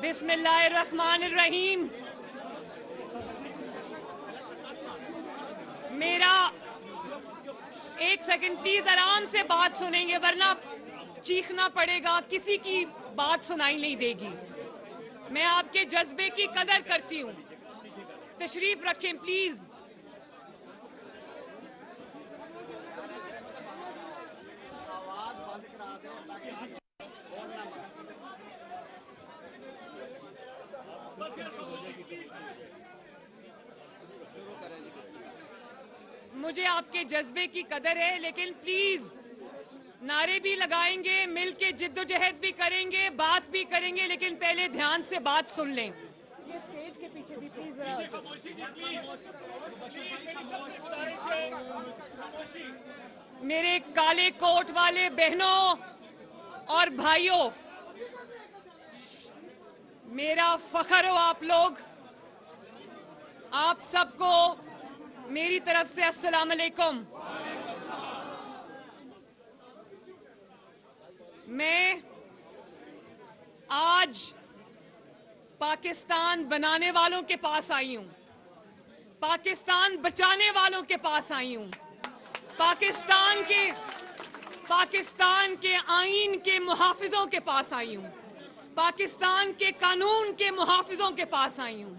बिस्मिल्लाहिर्रहमानिर्रहीम। मेरा एक सेकंड प्लीज, आराम से बात सुनेंगे वरना चीखना पड़ेगा, किसी की बात सुनाई नहीं देगी। मैं आपके जज्बे की कदर करती हूँ, तशरीफ रखें प्लीज। मुझे आपके जज्बे की कदर है, लेकिन प्लीज नारे भी लगाएंगे, मिल के जिद्दोजहद भी करेंगे, बात भी करेंगे, लेकिन पहले ध्यान से बात सुन लें। ये स्टेज के पीछे भी प्लीज मेरे काले कोट वाले बहनों और भाइयों, मेरा फख्र हो आप लोग। आप सबको मेरी तरफ से अस्सलाम वालेकुम। मैं आज पाकिस्तान बनाने वालों के पास आई हूं, पाकिस्तान बचाने वालों के पास आई हूं, पाकिस्तान के आईन के मुहाफिजों के पास आई हूं, पाकिस्तान के कानून के मुहाफिजों के पास आई हूं,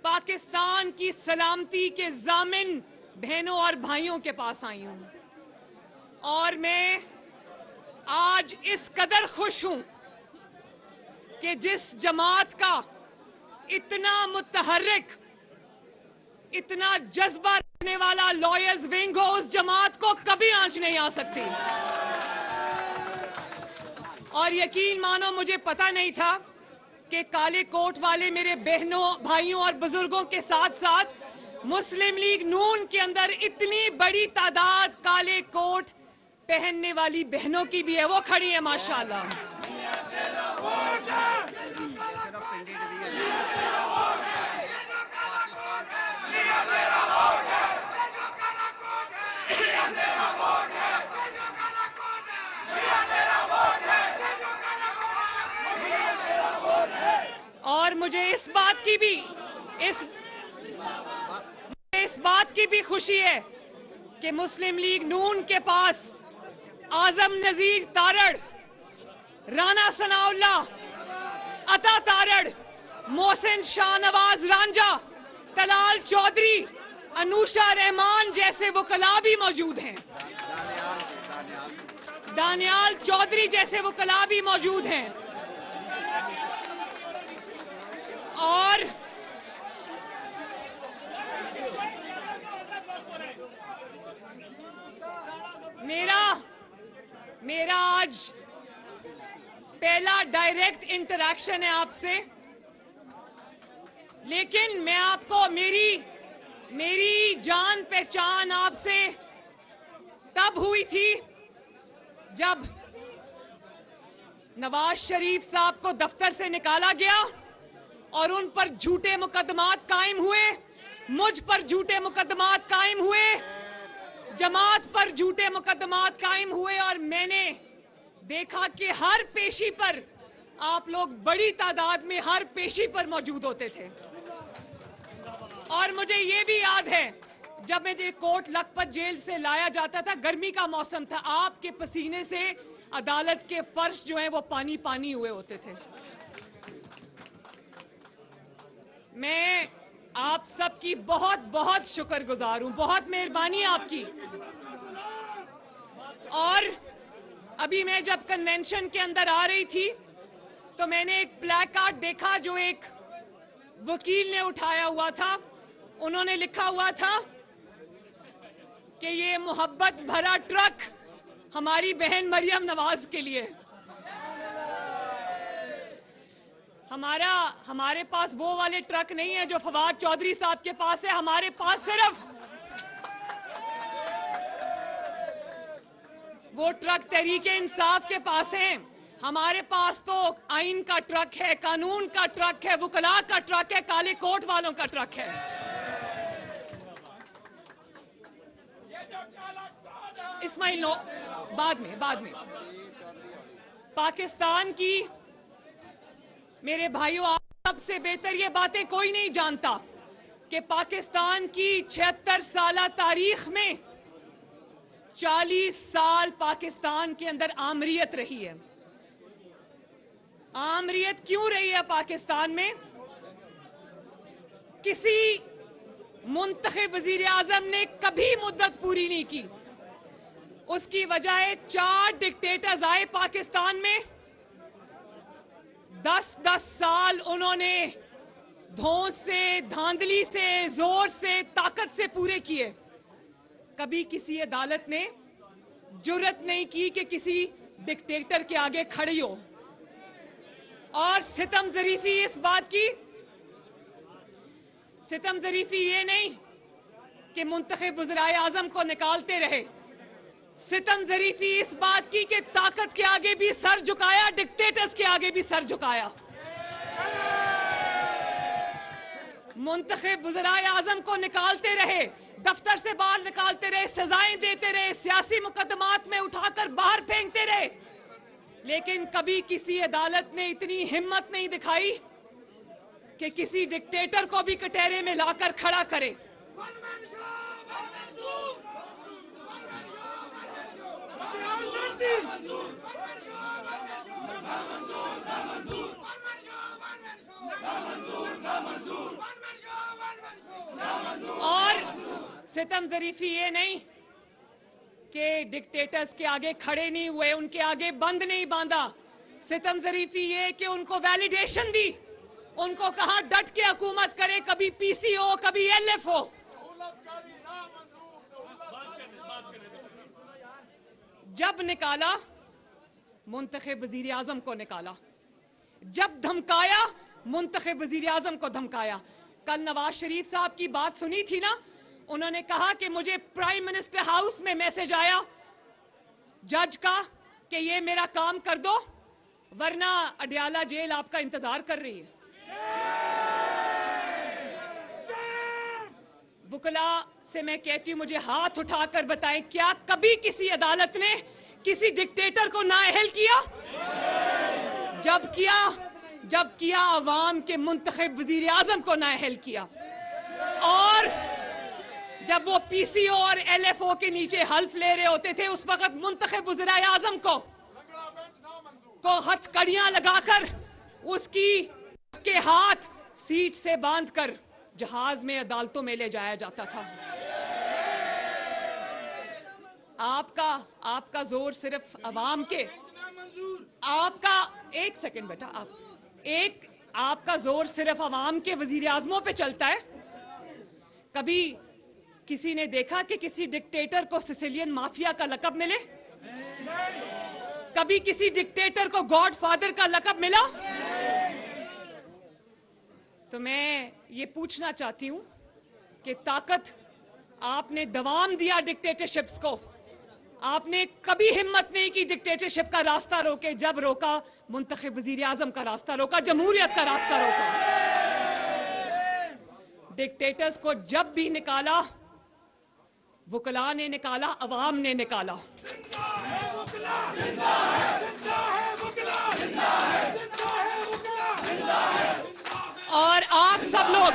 पाकिस्तान की सलामती के जामिन बहनों और भाइयों के पास आई हूं। और मैं आज इस कदर खुश हूं कि जिस जमात का इतना मुतहर्रिक, इतना जज्बा रखने वाला लॉयर्स विंग हो, उस जमात को कभी आंच नहीं आ सकती। और यकीन मानो, मुझे पता नहीं था कि काले कोट वाले मेरे बहनों, भाइयों और बुजुर्गों के साथ साथ मुस्लिम लीग नून के अंदर इतनी बड़ी तादाद काले कोट पहनने वाली बहनों की भी है, वो खड़ी है माशाल्लाह। और मुझे इस बात की भी खुशी है कि मुस्लिम लीग नून के पास आजम नजीर तारड़, राना सनाउल्लाह, अता तारड़, मोहसिन शाहनवाज रांझा, तलाल चौधरी, अनुषा रहमान जैसे वकला भी मौजूद हैं, दानियाल चौधरी जैसे वकला भी मौजूद हैं। और मेरा आज पहला डायरेक्ट इंटरैक्शन है आपसे, लेकिन मैं आपको मेरी जान पहचान आपसे तब हुई थी जब नवाज शरीफ साहब को दफ्तर से निकाला गया और उन पर झूठे मुकदमात कायम हुए, मुझ पर झूठे मुकदमात कायम हुए, जमात पर झूठे मुकदमात कायम हुए। और मैंने देखा कि हर पेशी पर आप लोग बड़ी तादाद में हर पेशी पर मौजूद होते थे। और मुझे ये भी याद है जब मुझे कोट लखपत जेल से लाया जाता था, गर्मी का मौसम था, आपके पसीने से अदालत के फर्श जो हैं वो पानी पानी हुए होते थे। मैं आप सबकी बहुत बहुत शुक्रगुजार हूं, बहुत मेहरबानी आपकी। और अभी मैं जब कन्वेंशन के अंदर आ रही थी तो मैंने एक प्लैक कार्ड देखा जो एक वकील ने उठाया हुआ था। उन्होंने लिखा हुआ था कि ये मोहब्बत भरा ट्रक हमारी बहन मरियम नवाज के लिए। हमारे पास वो वाले ट्रक नहीं है जो फवाद चौधरी साहब के पास है। हमारे पास सिर्फ वो ट्रक तहरीके इंसाफ के पास है। हमारे पास तो आइन का ट्रक है, कानून का ट्रक है, वकला का ट्रक है, काले कोट वालों का ट्रक है। इस्माइल नो बाद में। पाकिस्तान की मेरे भाइयों, आप सबसे बेहतर ये बातें कोई नहीं जानता कि पाकिस्तान की 76 साल तारीख में 40 साल पाकिस्तान के अंदर आमरीत रही है। आमरीत क्यों रही है पाकिस्तान में? किसी मुंतखब वजीर आजम ने कभी मुद्दत पूरी नहीं की। उसकी वजह है 4 डिक्टेटर्स आए पाकिस्तान में, 10-10 साल उन्होंने धौंस से, धांधली से, जोर से, ताकत से पूरे किए। कभी किसी अदालत ने जुर्रत नहीं की कि किसी डिक्टेटर के आगे खड़ी हो। और सितम ज़रीफ़ी इस बात की, सितम ज़रीफ़ी ये नहीं कि मुंतखब वज़ीर आज़म को निकालते रहे, सितम ज़रीफ़ी इस बात की कि ताकत के आगे भी सर झुकाया, डिक्टेटर्स के आगे भी सर झुकाया। मुंतखब वज़ीर आज़म को निकालते रहे, दफ्तर से बाहर निकालते रहे, सजाएं देते रहे, सियासी मुकदमात में उठाकर बाहर फेंकते रहे, लेकिन कभी किसी अदालत ने इतनी हिम्मत नहीं दिखाई कि किसी डिक्टेटर को भी कटहरे में लाकर खड़ा करे। और सितम ज़रीफ़ी ये नहीं कि डिक्टेटर्स के आगे खड़े नहीं हुए, उनके आगे बंद नहीं बांधा। सितम ज़रीफ़ी ये कि उनको वैलिडेशन दी, उनको कहा डट के हुकूमत करे, कभी पीसी हो, कभी एलएफ हो। जब निकाला मुंतखब वजीर आजम को निकाला, जब धमकाया मुंतखब वजीर आजम को धमकाया। कल नवाज शरीफ साहब की बात सुनी थी ना, उन्होंने कहा कि मुझे प्राइम मिनिस्टर हाउस में मैसेज आया जज का कि ये मेरा काम कर दो वरना अडयाला जेल आपका इंतजार कर रही है। वुकला से मैं कहती हूं, मुझे हाथ उठाकर बताएं, क्या कभी किसी अदालत ने किसी डिक्टेटर को नाअहल किया? जब किया अवाम के मुंतखब वजीर आजम को नाअहल किया। और जब वो पीसीओ और एलएफओ के नीचे हल्फ ले रहे होते थे, उस वक्त मुंतखब वजीर आजम को हथकड़ियां लगाकर उसके हाथ सीट से बांधकर जहाज में अदालतों में ले जाया जाता था। आपका जोर सिर्फ अवाम के, एक सेकंड बेटा, आपका जोर सिर्फ अवाम के वजीर आजमों पे चलता है। कभी किसी ने देखा कि किसी डिक्टेटर को सिसिलियन माफिया का लक़ब मिले? कभी किसी डिक्टेटर को गॉडफादर का लक़ब मिला? तो मैं ये पूछना चाहती हूं कि ताकत आपने दवाम दिया डिक्टेटरशिप्स को, आपने कभी हिम्मत नहीं की डिक्टेटरशिप का रास्ता रोके। जब रोका मुंतखब वजीर आजम का रास्ता रोका, जमहूरियत का रास्ता रोका। डिक्टेटर्स को जब भी निकाला, वुकला ने निकाला, अवाम ने निकाला। और आप सब लोग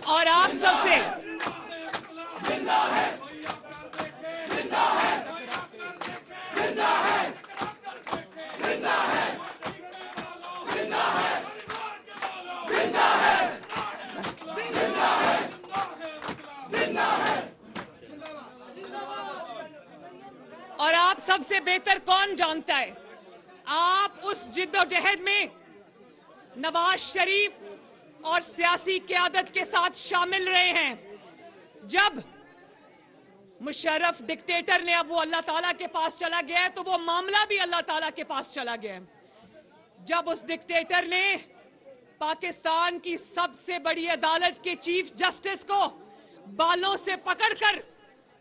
और आप सबसे और आप सबसे बेहतर कौन जानता है, आप उस जिद्दोजहद में नवाज शरीफ और सियासी क़यादत के साथ शामिल रहे हैं। जब मुशर्रफ डिक्टेटर ने, अब वो अल्लाह ताला के पास चला गया है, तो वो मामला भी अल्लाह ताला के पास चला गया है। जब उस डिक्टेटर ने पाकिस्तान की सबसे बड़ी अदालत के चीफ जस्टिस को बालों से पकड़कर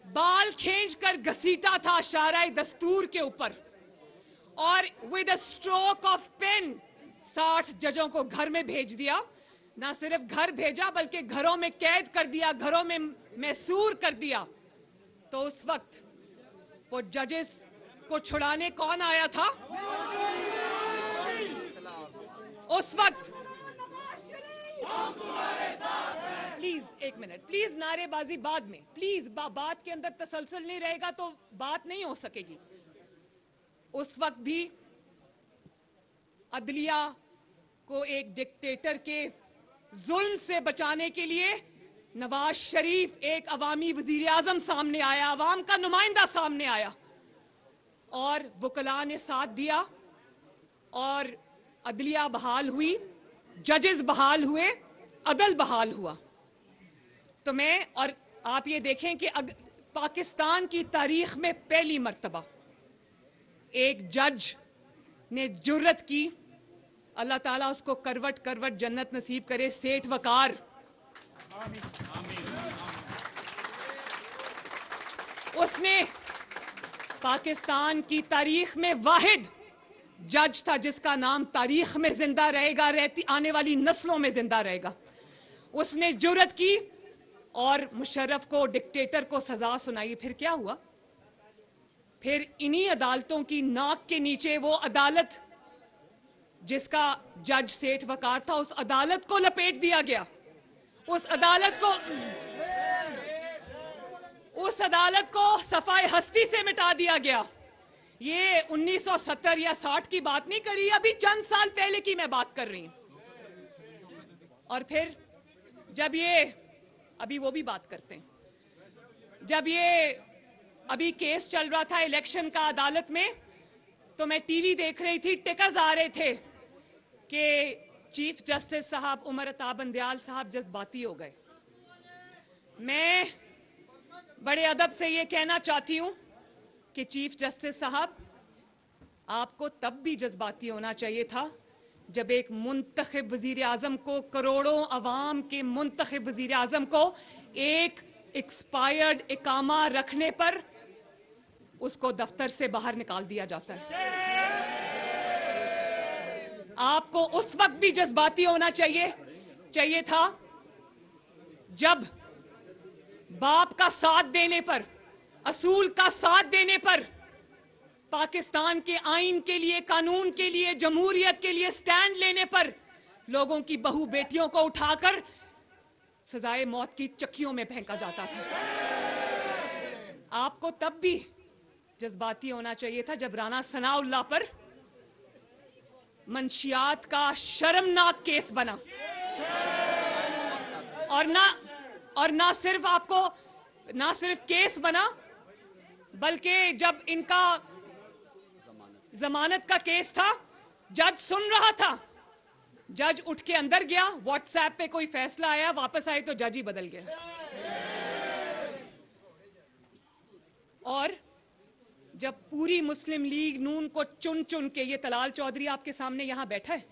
बाल खींचकर घसीटा था शाराए दस्तूर के ऊपर और with a stroke of pen 60 जजों को घर में भेज दिया। ना सिर्फ घर भेजा बल्कि घरों में कैद कर दिया, घरों में मैसूर कर दिया। तो उस वक्त वो जजेस को छुड़ाने कौन आया था? उस वक्त प्लीज एक मिनट, प्लीज नारेबाजी बाद में, प्लीज बात के अंदर तसलसल नहीं रहेगा तो बात नहीं हो सकेगी। उस वक्त भी अदलिया को एक डिक्टेटर के जुल्म से बचाने के लिए नवाज शरीफ एक अवामी वजीर आजम सामने आया, अवाम का नुमाइंदा सामने आया और वकला ने साथ दिया और अदलिया बहाल हुई, जजेस बहाल हुए, अदल बहाल हुआ। तो मैं और आप ये देखें कि पाकिस्तान की तारीख में पहली मर्तबा एक जज ने जुर्रत की, अल्लाह ताला उसको करवट करवट जन्नत नसीब करे, सेठ वकार, उसने पाकिस्तान की तारीख में वाहिद जज था जिसका नाम तारीख में जिंदा रहेगा, रहती आने वाली नस्लों में जिंदा रहेगा। उसने जुर्रत की और मुशर्रफ को, डिक्टेटर को सजा सुनाई। फिर क्या हुआ? फिर इन्हीं अदालतों की नाक के नीचे वो अदालत जिसका जज सेठ वकार था, उस अदालत को लपेट दिया गया। उस अदालत को सफाई हस्ती से मिटा दिया गया। ये 1970 या 60 की बात नहीं करी, अभी चंद साल पहले की मैं बात कर रही हूं। और फिर जब ये, अभी वो भी बात करते हैं, जब ये अभी केस चल रहा था इलेक्शन का अदालत में, तो मैं टीवी देख रही थी, टिकर्स आ रहे थे कि चीफ जस्टिस साहब उमर अता बंदयाल साहब जज्बाती हो गए। मैं बड़े अदब से ये कहना चाहती हूं कि चीफ जस्टिस साहब, आपको तब भी जज्बाती होना चाहिए था जब एक मुंतखब वजीर आजम को, करोड़ों अवाम के मुंतखब वजीर आजम को एक एक्सपायर्ड इकामा रखने पर उसको दफ्तर से बाहर निकाल दिया जाता है। आपको उस वक्त भी जज्बाती होना चाहिए था जब बाप का साथ देने पर, असूल का साथ देने पर, पाकिस्तान के आइन के लिए, कानून के लिए, जमहूरियत के लिए स्टैंड लेने पर लोगों की बहू बेटियों को उठाकर सजाए मौत की चक्कियों में फेंका जाता था। आपको तब भी जज्बाती होना चाहिए था जब राना सनाउल्लाह पर मंशियात का शर्मनाक केस बना और ना सिर्फ केस बना बल्कि जब इनका जमानत का केस था, जज सुन रहा था, जज उठ के अंदर गया, व्हाट्सएप पे कोई फैसला आया, वापस आए तो जज ही बदल गया। और जब पूरी मुस्लिम लीग नून को चुन चुन के, ये तलाल चौधरी आपके सामने यहां बैठा है,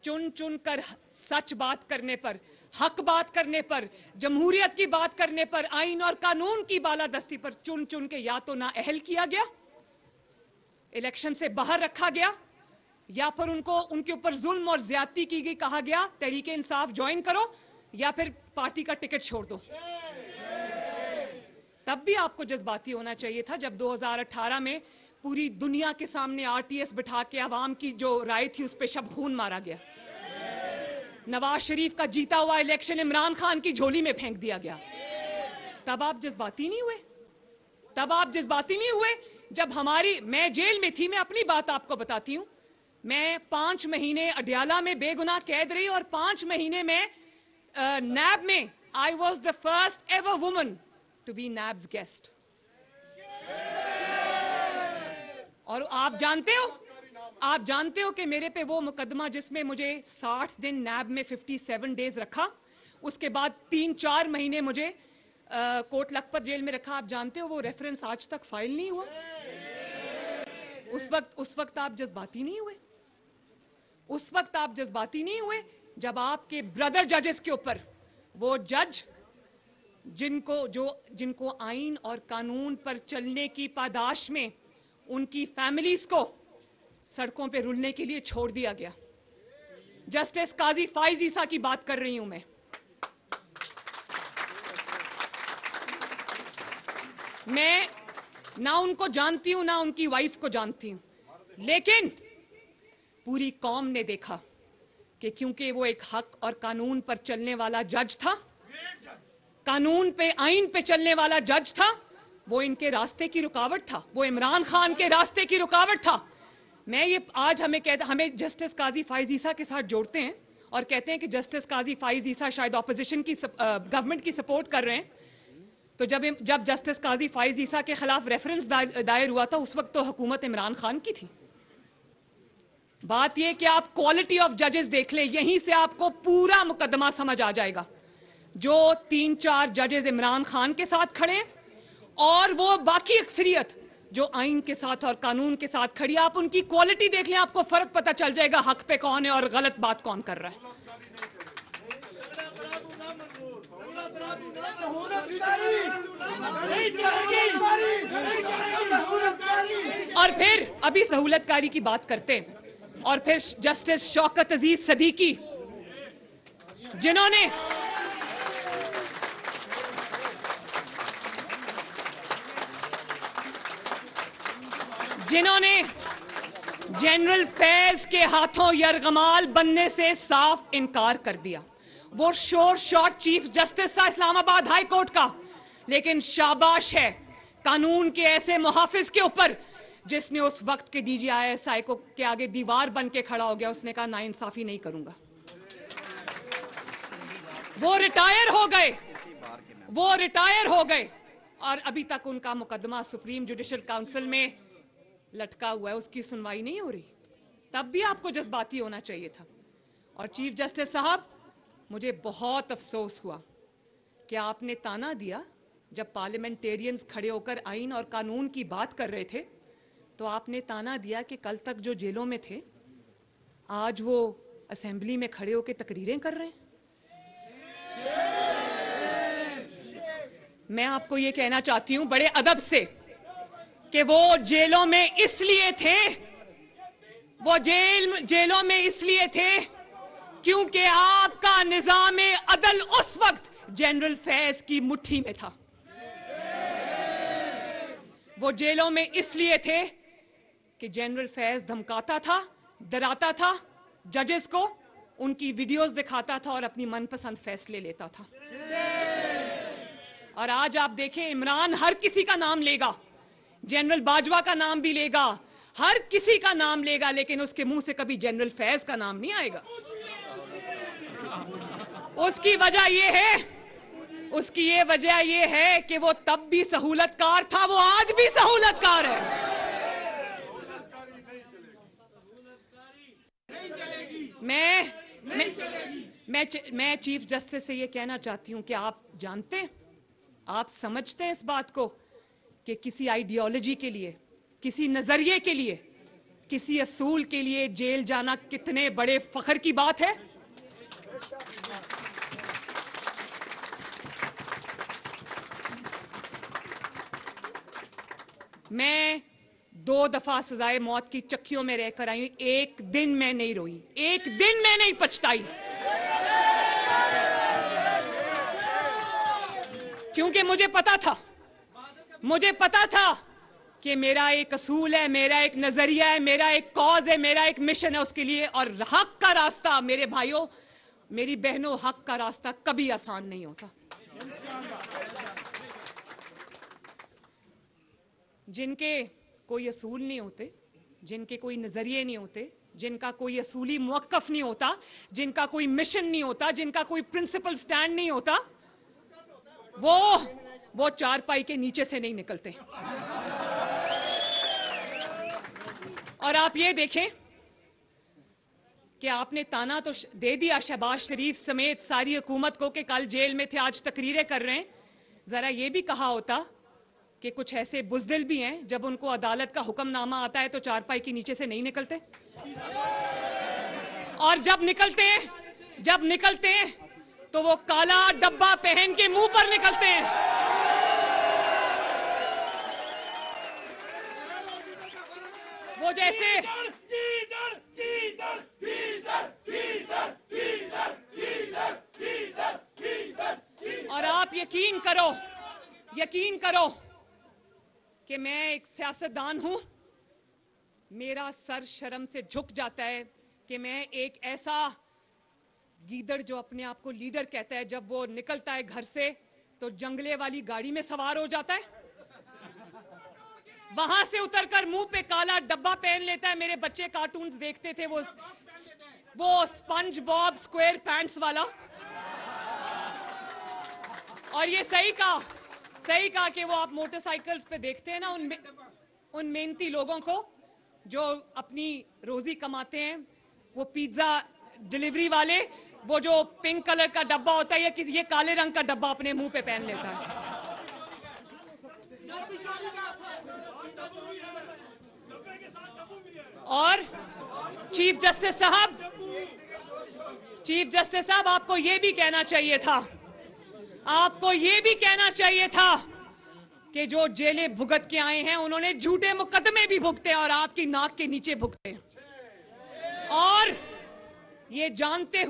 चुन चुन कर सच बात करने पर, हक बात करने पर, जमहूरियत की बात करने पर, आइन और कानून की बालादस्ती पर चुन चुन के या तो नाअहल किया गया, इलेक्शन से बाहर रखा गया, या फिर उनके ऊपर जुल्म और ज्यादती की गई, कहा गया तहरीके इंसाफ ज्वाइन करो या फिर पार्टी का टिकट छोड़ दो। तब भी आपको जज्बाती होना चाहिए था जब 2018 में पूरी दुनिया के सामने आरटीएस बिठा के आवाम की जो राय थी उस पर शब खून मारा गया। नवाज शरीफ का जीता हुआ इलेक्शन इमरान खान की झोली में फेंक दिया गया। तब आप जज्बाती नहीं हुए? तब आप जज्बाती नहीं हुए जब मैं जेल में थी। मैं अपनी बात आपको बताती हूं। मैं 5 महीने अडयाला में बेगुनाह कैद रही और 5 महीने में नैब में I was the first ever woman to be NAB's guest. और आप जानते हो कि मेरे पे वो मुकदमा जिसमें मुझे 60 दिन नैब में 57 डेज रखा, उसके बाद 3-4 महीने मुझे कोट लखपत जेल में रखा। आप जानते हो वो रेफरेंस आज तक फाइल नहीं हुआ। उस वक्त आप जज्बाती नहीं हुए? उस वक्त आप जज्बाती नहीं हुए जब आपके ब्रदर जजेस के ऊपर वो जज जिनको आइन और कानून पर चलने की पादाश में उनकी फैमिलीज को सड़कों पे रुलने के लिए छोड़ दिया गया। जस्टिस काजी फाइज ईसा की बात कर रही हूं मैं ना उनको जानती हूं ना उनकी वाइफ को जानती हूं, लेकिन पूरी कौम ने देखा कि क्योंकि वो एक हक और कानून पर चलने वाला जज था, कानून पे आइन पे चलने वाला जज था, वो इनके रास्ते की रुकावट था, वो इमरान खान के रास्ते की रुकावट था। मैं ये आज हमें जस्टिस काजी फाइज ईसा के साथ जोड़ते हैं और कहते हैं कि जस्टिस काजी फाइज ईसा शायद ऑपोजिशन की गवर्नमेंट की सपोर्ट कर रहे हैं। तो जब जस्टिस काजी फाइज ईसा के खिलाफ रेफरेंस दायर हुआ था, उस वक्त तो हुकूमत इमरान खान की थी। बात यह कि आप क्वालिटी ऑफ जजेस देख लें, यहीं से आपको पूरा मुकदमा समझ आ जाएगा। जो 3-4 जजेस इमरान खान के साथ खड़े और वो बाकी अक्सरियत जो आइन के साथ और कानून के साथ खड़ी, आप उनकी क्वालिटी देख लें, आपको फर्क पता चल जाएगा हक पे कौन है और गलत बात कौन कर रहा है। और फिर अभी सहूलतकारी की बात करते हैं, और फिर जस्टिस शौकत अजीज सदीकी जिन्होंने जनरल फैज के हाथों यरगमाल बनने से साफ इनकार कर दिया। वो शोर शॉट चीफ जस्टिस था इस्लामाबाद हाई कोर्ट का, लेकिन शाबाश है कानून के ऐसे मुहाफिज के ऊपर जिसने उस वक्त के DGISI को के आगे दीवार बन के खड़ा हो गया। उसने कहा नाइंसाफी नहीं करूंगा। वो रिटायर हो गए और अभी तक उनका मुकदमा सुप्रीम जुडिशल काउंसिल में लटका हुआ है, उसकी सुनवाई नहीं हो रही। तब भी आपको जज्बाती होना चाहिए था। और चीफ जस्टिस साहब, मुझे बहुत अफसोस हुआ कि आपने ताना दिया जब पार्लियामेंटेरियंस खड़े होकर आइन और कानून की बात कर रहे थे, तो आपने ताना दिया कि कल तक जो जेलों में थे आज वो असेंबली में खड़े होकर तकरीरें कर रहे हैं। मैं आपको ये कहना चाहती हूं बड़े अदब से कि वो जेलों में इसलिए थे, वो जेलों में इसलिए थे क्योंकि आपका निजामे अदल उस वक्त जनरल फैज की मुट्ठी में था। वो जेलों में इसलिए थे कि जनरल फैज धमकाता था, डराता था जजेस को, उनकी वीडियोस दिखाता था और अपनी मनपसंद फैसले लेता था। और आज आप देखें, इमरान हर किसी का नाम लेगा, जनरल बाजवा का नाम भी लेगा, हर किसी का नाम लेगा, लेकिन उसके मुंह से कभी जनरल फैज का नाम नहीं आएगा। उसकी वजह ये है कि वो तब भी सहूलतकार था, वो आज भी सहूलतकार है। मैं चीफ जस्टिस से ये कहना चाहती हूं कि आप जानते हैं, आप समझते हैं इस बात को कि किसी आइडियोलॉजी के लिए, किसी नजरिए के लिए, किसी असूल के लिए जेल जाना कितने बड़े फख्र की बात है। मैं 2 दफा सजाए मौत की चक्कियों में रहकर आई हूं, एक दिन मैं नहीं रोई, एक दिन मैं नहीं पछताई, क्योंकि मुझे पता था कि मेरा एक असूल है, मेरा एक नजरिया है, मेरा एक कॉज है, मेरा एक मिशन है उसके लिए। और हक का रास्ता, मेरे भाइयों मेरी बहनों, हक का रास्ता कभी आसान नहीं होता। जिनके कोई असूल नहीं होते, जिनके कोई नजरिए नहीं होते, जिनका कोई असूली मौक़िफ़ नहीं होता, जिनका कोई मिशन नहीं होता, जिनका कोई प्रिंसिपल स्टैंड नहीं होता, वो चारपाई के नीचे से नहीं निकलते। और आप ये देखें कि आपने ताना तो दे दिया शहबाज शरीफ समेत सारी हुकूमत को कि कल जेल में थे, आज तकरीरें कर रहे हैं। जरा ये भी कहा होता कि कुछ ऐसे बुज़दिल भी हैं, जब उनको अदालत का हुक्मनामा आता है तो चारपाई के नीचे से नहीं निकलते, और जब निकलते हैं तो वो काला डब्बा पहन के मुंह पर निकलते हैं। वो जैसे और आप यकीन करो कि मैं एक सियासतदान हूं, मेरा सर शर्म से झुक जाता है कि मैं एक ऐसा गीदड़ जो अपने आप को लीडर कहता है, जब वो निकलता है घर से तो जंगले वाली गाड़ी में सवार हो जाता है, वहां से उतरकर मुंह पे काला डब्बा पहन लेता है। मेरे बच्चे कार्टून्स देखते थे, वो स्पंज बॉब स्क्वायर पैंट्स वाला। और ये सही कहा कि वो आप मोटरसाइकिल्स पे देखते हैं ना उन मेहनती लोगों को जो अपनी रोजी कमाते हैं, वो पिज्जा डिलीवरी वाले, वो जो पिंक कलर का डब्बा होता है, ये काले रंग का डब्बा अपने मुंह पे पहन लेता है। और चीफ जस्टिस साहब आपको ये भी कहना चाहिए था कि जो जेलें भुगत के आए हैं उन्होंने झूठे मुकदमे भी भुगते और आपकी नाक के नीचे भुगते, और ये जानते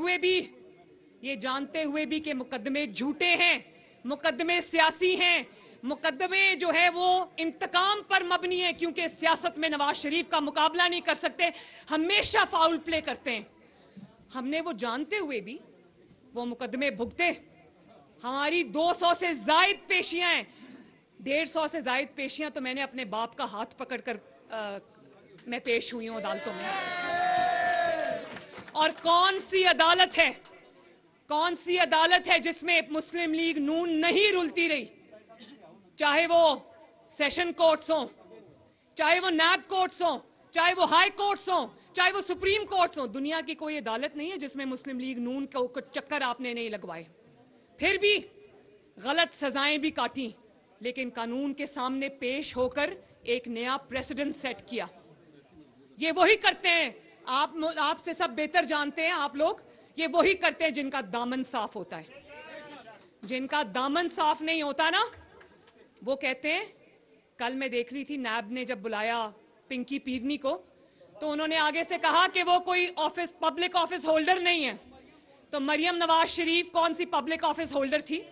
हुए भी कि मुकदमे झूठे हैं, मुकदमे सियासी हैं, मुकदमे जो है वो इंतकाम पर मबनी है, क्योंकि सियासत में नवाज शरीफ का मुकाबला नहीं कर सकते, हमेशा फाउल प्ले करते हैं। हमने वो जानते हुए भी वो मुकदमे भुगते। हमारी 200 से जायद पेशियां हैं, 150 से जायद पेशियां तो मैंने अपने बाप का हाथ पकड़कर मैं पेश हुई हूं अदालतों में। और कौन सी अदालत है जिसमें मुस्लिम लीग नून नहीं रुलती रही, चाहे वो सेशन कोर्ट्स हों, चाहे वो नैब कोर्ट्स हों, चाहे वो हाई कोर्ट्स हों, चाहे वो सुप्रीम कोर्ट्स हों। दुनिया की कोई अदालत नहीं है जिसमें मुस्लिम लीग नून को चक्कर आपने नहीं लगवाए। फिर भी गलत सजाएं भी काटी, लेकिन कानून के सामने पेश होकर एक नया प्रेसिडेंट सेट किया। ये वही करते हैं, आपसे सब बेहतर जानते हैं आप लोग, ये वही करते हैं जिनका दामन साफ होता है। जिनका दामन साफ नहीं होता ना, वो कहते हैं। कल मैं देख रही थी, नैब ने जब बुलाया पिंकी पीरनी को, तो उन्होंने आगे से कहा कि वो कोई पब्लिक ऑफिस होल्डर नहीं है। तो मरियम नवाज शरीफ कौन सी पब्लिक ऑफिस होल्डर थी?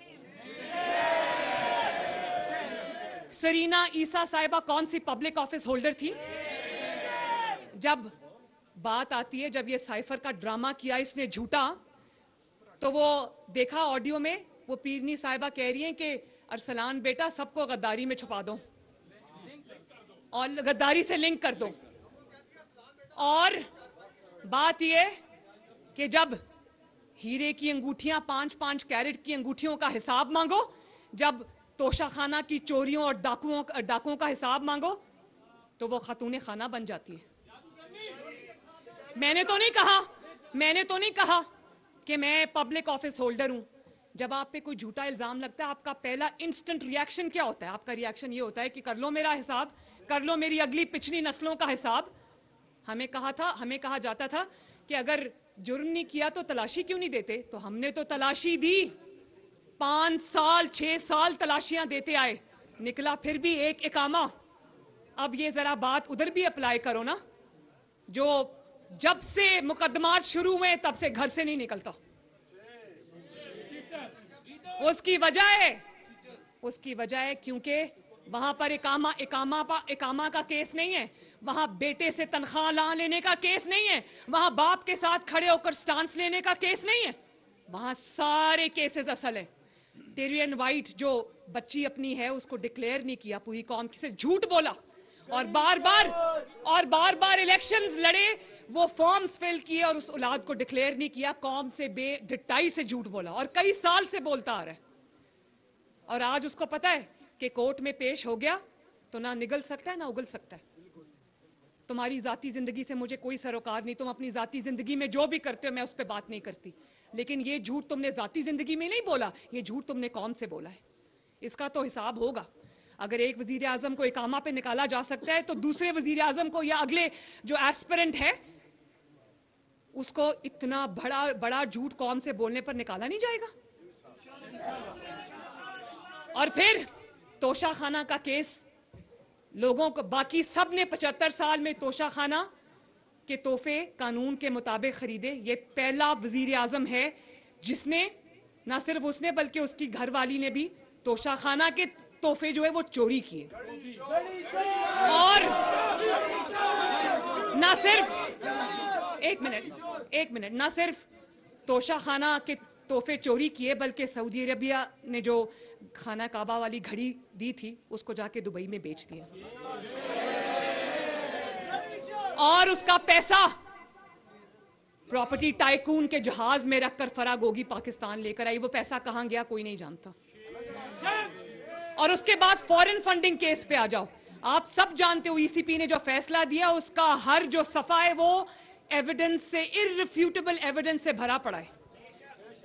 सरीना ईसा साहिबा कौन सी पब्लिक ऑफिस होल्डर थी? जब बात आती है, जब ये साइफर का ड्रामा किया इसने झूठा, तो वो देखा ऑडियो में, वो पीरनी साहिबा कह रही हैं कि अरसलान बेटा सबको गद्दारी में छुपा दो और गद्दारी से लिंक कर दो। और बात यह कि जब हीरे की अंगूठियां 5-5 कैरेट की अंगूठियों का हिसाब मांगो, जब तोशाखाना की चोरियों और डाकुओं का हिसाब मांगो, तो वो खातूने खाना बन जाती है। मैंने तो नहीं कहा कि मैं पब्लिक ऑफिस होल्डर हूं। जब आप पे कोई झूठा इल्जाम लगता है, आपका पहला इंस्टेंट रिएक्शन क्या होता है? आपका रिएक्शन ये होता है कि कर लो मेरा हिसाब, कर लो मेरी अगली पिछली नस्लों का हिसाब। हमें कहा जाता था कि अगर जुर्म नहीं किया तो तलाशी क्यों नहीं देते? तो हमने तो तलाशी दी, 5 साल 6 साल तलाशियां देते आए, निकला फिर भी एक इकामा। अब ये जरा बात उधर भी अप्लाई करो ना, जो जब से मुकदमात शुरू हुए तब से घर से नहीं निकलता। उसकी वजह है क्योंकि वहां पर इकामा का केस नहीं है, वहां बेटे से तनख्वाह लेने का केस नहीं है, वहां बाप के साथ खड़े होकर स्टांस लेने का केस नहीं है, वहां सारे केसेस असल है। टेरियन वाइट जो बच्ची अपनी है उसको डिक्लेयर नहीं किया, पूरी कौम से झूठ बोला और बार बार इलेक्शंस लड़े, वो फॉर्म्स फिल किए और उस औलाद को डिक्लेयर नहीं किया, कौम से बेढिठाई से झूठ बोला और कई साल से बोलता आ रहा है। और आज उसको पता है कि कोर्ट में पेश हो गया तो ना निगल सकता है ना उगल सकता है। तुम्हारी जाती जिंदगी से मुझे कोई सरोकार नहीं, तुम अपनी जाती जिंदगी में जो भी करते हो मैं उस पर बात नहीं करती, लेकिन ये झूठ तुमने जाती जिंदगी में नहीं बोला, ये झूठ तुमने कौम से बोला है। इसका तो हिसाब होगा। अगर एक वजीर आजम को इकामा पे निकाला जा सकता है तो दूसरे वजीर आजम को या अगले जो एस्पिरेंट है उसको इतना बड़ा बड़ा झूठ कौम से बोलने पर निकाला नहीं जाएगा? और फिर तोशा खाना का केस, लोगों को बाकी सब ने 75 साल में तोशा खाना के तोहफे कानून के मुताबिक खरीदे। ये पहला वजीर आजम है जिसने, ना सिर्फ उसने बल्कि उसकी घरवाली ने भी तोशा खाना के तोहफे जो है वो चोरी किए। और ना सिर्फ एक मिनट ना सिर्फ तोशा खाना के तोहफे चोरी किए बल्कि सऊदी अरबिया ने जो खाना काबा वाली घड़ी दी थी उसको जाके दुबई में बेच दिया। और उसका पैसा प्रॉपर्टी टाइकून के जहाज में रखकर फराह गोगी पाकिस्तान लेकर आई। वो पैसा कहां गया कोई नहीं जानता। और उसके बाद फॉरेन फंडिंग केस पे आ जाओ। आप सब जानते हो ईसीपी ने जो फैसला दिया उसका हर जो सफा है वो एविडेंस से, इररिफ्यूटेबल एविडेंस से भरा पड़ा है।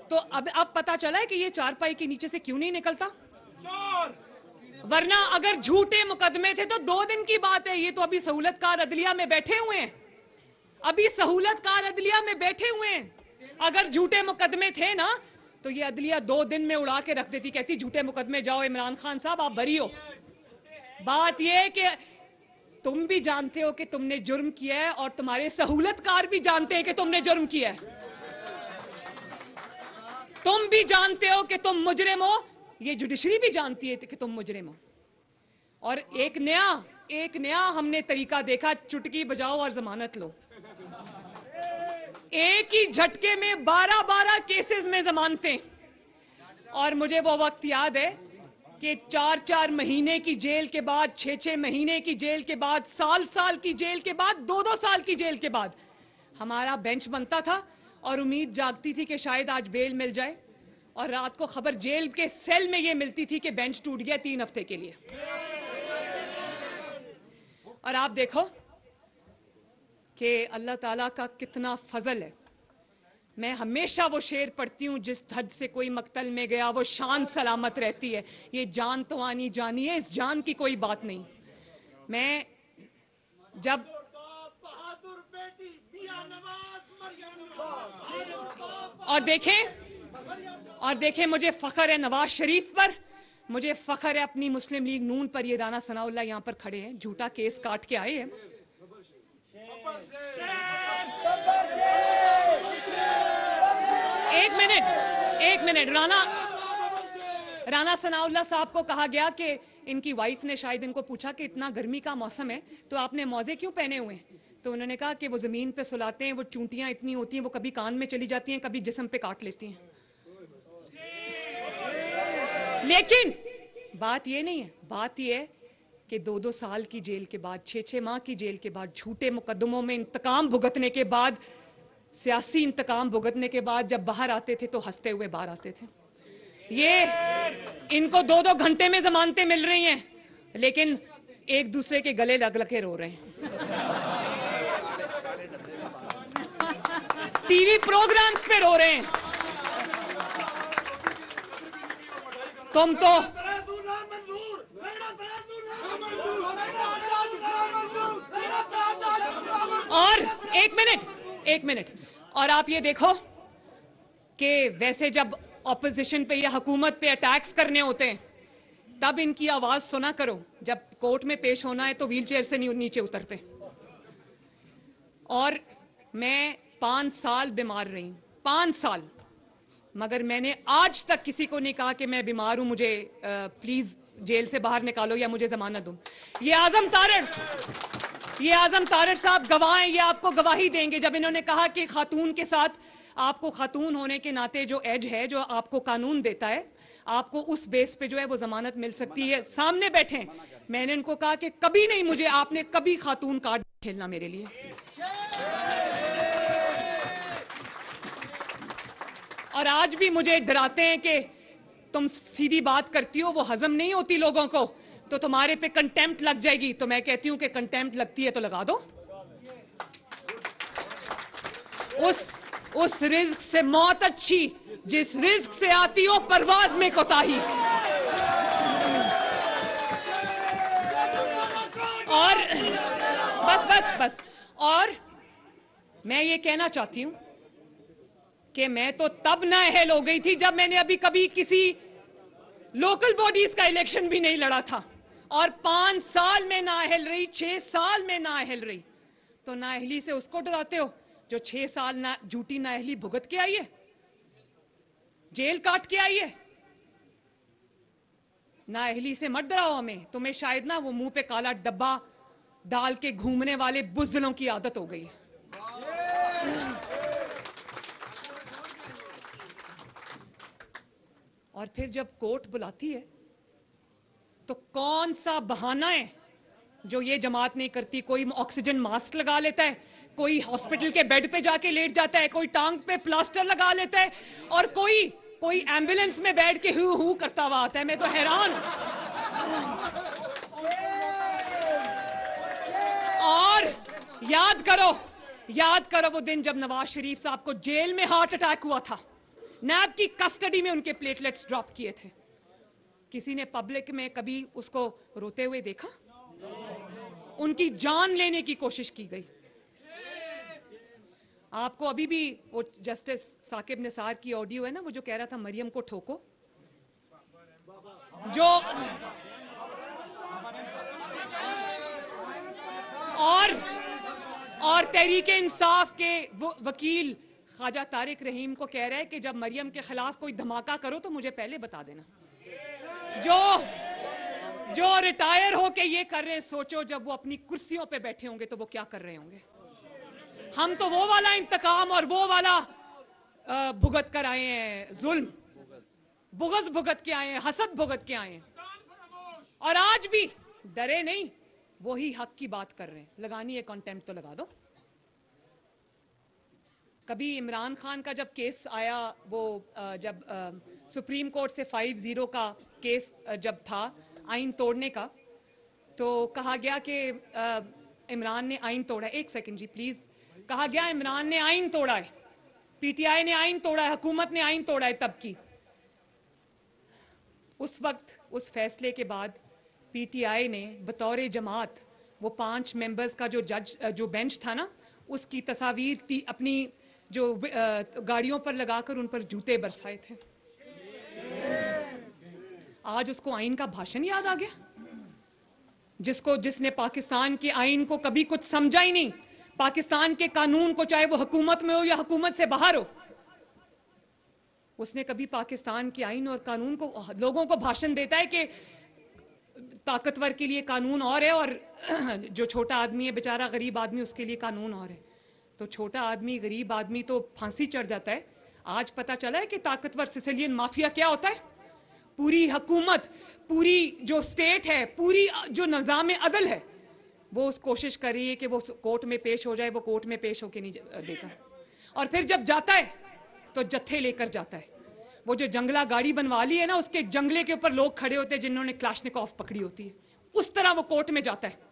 तो अब पता चला है कि ये चारपाई के नीचे से क्यों नहीं निकलता। वरना अगर झूठे मुकदमे थे तो 2 दिन की बात है। ये तो अभी सहूलतकार अदलिया में बैठे हुए हैं, अभी सहूलतकार अदलिया में बैठे हुए हैं। अगर झूठे मुकदमे थे ना तो ये अदलिया 2 दिन में उड़ा के रख देती, कहती झूठे मुकदमे जाओ इमरान खान साहब आप बरी हो। बात यह है कि तुम भी जानते हो कि तुमने जुर्म किया है और तुम्हारे सहूलतकार भी जानते हैं कि तुमने जुर्म किया है। तुम भी जानते हो कि तुम मुजरिम हो, ये जुडिशरी भी जानती है कि तुम मुजरिम हो। और एक नया हमने तरीका देखा, चुटकी बजाओ और जमानत लो। एक ही झटके में 12 केसेस में जमानतें। और मुझे वो वक्त याद है कि 4 महीने की जेल के बाद, 6 महीने की जेल के बाद, साल की जेल के बाद, 2 साल की जेल के बाद हमारा बेंच बनता था और उम्मीद जागती थी कि शायद आज बेल मिल जाए। और रात को खबर जेल के सेल में ये मिलती थी कि बेंच टूट गया 3 हफ्ते के लिए। और आप देखो कि अल्लाह ताला का कितना फजल है। मैं हमेशा वो शेर पढ़ती हूँ, जिस हद से कोई मकतल में गया वो शान सलामत रहती है। ये जान तो आनी जानी है, इस जान की कोई बात नहीं। मैं जब और देखें मुझे फख्र है नवाज शरीफ पर, मुझे फख्र है अपनी मुस्लिम लीग नून पर। ये राना सनाउल्लाह यहाँ पर खड़े हैं, झूठा केस काट के आए हैं। एक मिनट राना सनाउल्लाह साहब को कहा गया कि इनकी वाइफ ने शायद इनको पूछा कि इतना गर्मी का मौसम है तो आपने मौजे क्यों पहने हुए हैं? तो उन्होंने कहा कि वो जमीन पे सुलाते हैं, वो चूंटियां इतनी होती हैं, वो कभी कान में चली जाती हैं, कभी जिस्म पे काट लेती हैं। लेकिन बात ये नहीं है, बात ये है कि 2 साल की जेल के बाद, 6 माह की जेल के बाद, झूठे मुकदमों में इंतकाम भुगतने के बाद, सियासी इंतकाम भुगतने के बाद जब बाहर आते थे तो हंसते हुए बाहर आते थे। ये इनको 2 घंटे में जमानतें मिल रही हैं, लेकिन एक दूसरे के गले लग लग के रो रहे हैं। टीवी प्रोग्राम्स पे रो रहे हैं। तुम तो और एक मिनट और आप ये देखो कि वैसे जब ऑपोजिशन पे या हुकूमत पे अटैक्स करने होते हैं तब इनकी आवाज सुना करो। जब कोर्ट में पेश होना है तो व्हीलचेयर से नीचे उतरते। और मैं 5 साल बीमार रही, 5 साल, मगर मैंने आज तक किसी को नहीं कहा कि मैं बीमार हूं, मुझे प्लीज जेल से बाहर निकालो या मुझे जमानत दो। ये आजम तारड़ साहब गवाह हैं, ये आपको गवाही देंगे। जब इन्होंने कहा कि खातून के साथ, आपको खातून होने के नाते जो एज है जो आपको कानून देता है, आपको उस बेस पे जो है वो जमानत मिल सकती है। सामने बैठे हैं, मैंने इनको कहा कि कभी नहीं, मुझे आपने कभी खातून कार्ड खेलना मेरे लिए। और आज भी मुझे डराते हैं कि तुम सीधी बात करती हो, वो हजम नहीं होती लोगों को, तो तुम्हारे पे कंटेम्प्ट लग जाएगी। तो मैं कहती हूं कि कंटेम्प्ट लगती है तो लगा दो। उस रिज्क से मौत अच्छी जिस रिज्क से आती हो परवाज में कोताही। और बस और मैं ये कहना चाहती हूं कि मैं तो तब नाअहल हो गई थी जब मैंने अभी कभी किसी लोकल बॉडीज का इलेक्शन भी नहीं लड़ा था, और 5 साल में नाअहल रही, 6 साल में नाअहल रही। तो नाअहली से उसको डराते हो जो 6 साल झूठी नाअहली भुगत के आई है, जेल काट के आई है। नाअहली से मत डराओ हमें, तुम्हें शायद ना वो मुंह पे काला डब्बा डाल के घूमने वाले बुज़दिलों की आदत हो गई है। और फिर जब कोर्ट बुलाती है तो कौन सा बहाना है जो ये जमात नहीं करती? कोई ऑक्सीजन मास्क लगा लेता है, कोई हॉस्पिटल के बेड पे जाके लेट जाता है, कोई टांग पे प्लास्टर लगा लेता है, और कोई एम्बुलेंस में बैठ के हू हू करता हुआ आता है। मैं तो हैरान हूं। और याद करो वो दिन जब नवाज शरीफ साहब को जेल में हार्ट अटैक हुआ था, नैब की कस्टडी में उनके प्लेटलेट्स ड्रॉप किए थे। किसी ने पब्लिक में कभी उसको रोते हुए देखा? उनकी जान लेने की कोशिश की गई। आपको अभी भी वो जस्टिस साकिब निसार की ऑडियो है ना, वो जो कह रहा था मरियम को ठोको, जो और तहरीके इंसाफ के वकील ख्वाजा तारिक रहीम को कह रहा है कि जब मरियम के खिलाफ कोई धमाका करो तो मुझे पहले बता देना। जो रिटायर होके ये कर रहे हैं, सोचो जब वो अपनी कुर्सियों पे बैठे होंगे तो वो क्या कर रहे होंगे। हम तो वो वाला इंतकाम और वो वाला भुगत कर आए हैं, जुल्म बुग़्ज़ भुगत के आए हैं, हसद भुगत के आए हैं, और आज भी डरे नहीं, वही हक की बात कर रहे हैं। लगानी है कंटेम्प्ट तो लगा दो। कभी इमरान खान का जब केस आया, वो जब सुप्रीम कोर्ट से 5-0 का केस जब था आइन तोड़ने का, तो कहा गया कि इमरान ने आइन तोड़ा। एक सेकंड जी प्लीज। कहा गया इमरान ने आइन तोड़ा है, पीटीआई ने आइन तोड़ा है, हुकूमत ने आइन तोड़ा है तब की। उस वक्त उस फैसले के बाद पीटीआई ने बतौर जमात वो 5 मेंबर्स का जो बेंच था ना, उसकी तस्वीर अपनी जो गाड़ियों पर लगाकर उन पर जूते बरसाए थे। आज उसको आइन का भाषण याद आ गया, जिसने पाकिस्तान के आइन को कभी कुछ समझा ही नहीं, पाकिस्तान के कानून को, चाहे वो हुकूमत में हो या हुकूमत से बाहर हो, उसने कभी पाकिस्तान के आइन और कानून को, लोगों को भाषण देता है कि ताकतवर के लिए कानून और है और जो छोटा आदमी है बेचारा गरीब आदमी उसके लिए कानून और है। तो छोटा आदमी गरीब आदमी तो फांसी चढ़ जाता है। आज पता चला है कि ताकतवर सिसिलियन माफिया क्या होता है। पूरी हुकूमत, पूरी जो स्टेट है, पूरी जो निज़ाम अदल है, वो उस कोशिश कर रही है कि वो कोर्ट में पेश हो जाए, वो कोर्ट में पेश होके नहीं देता। और फिर जब जाता है तो जत्थे लेकर जाता है। वो जो जंगला गाड़ी बनवा ली है ना, उसके जंगले के ऊपर लोग खड़े होते हैं जिन्होंने क्लाशनिकोव पकड़ी होती है, उस तरह वो कोर्ट में जाता है।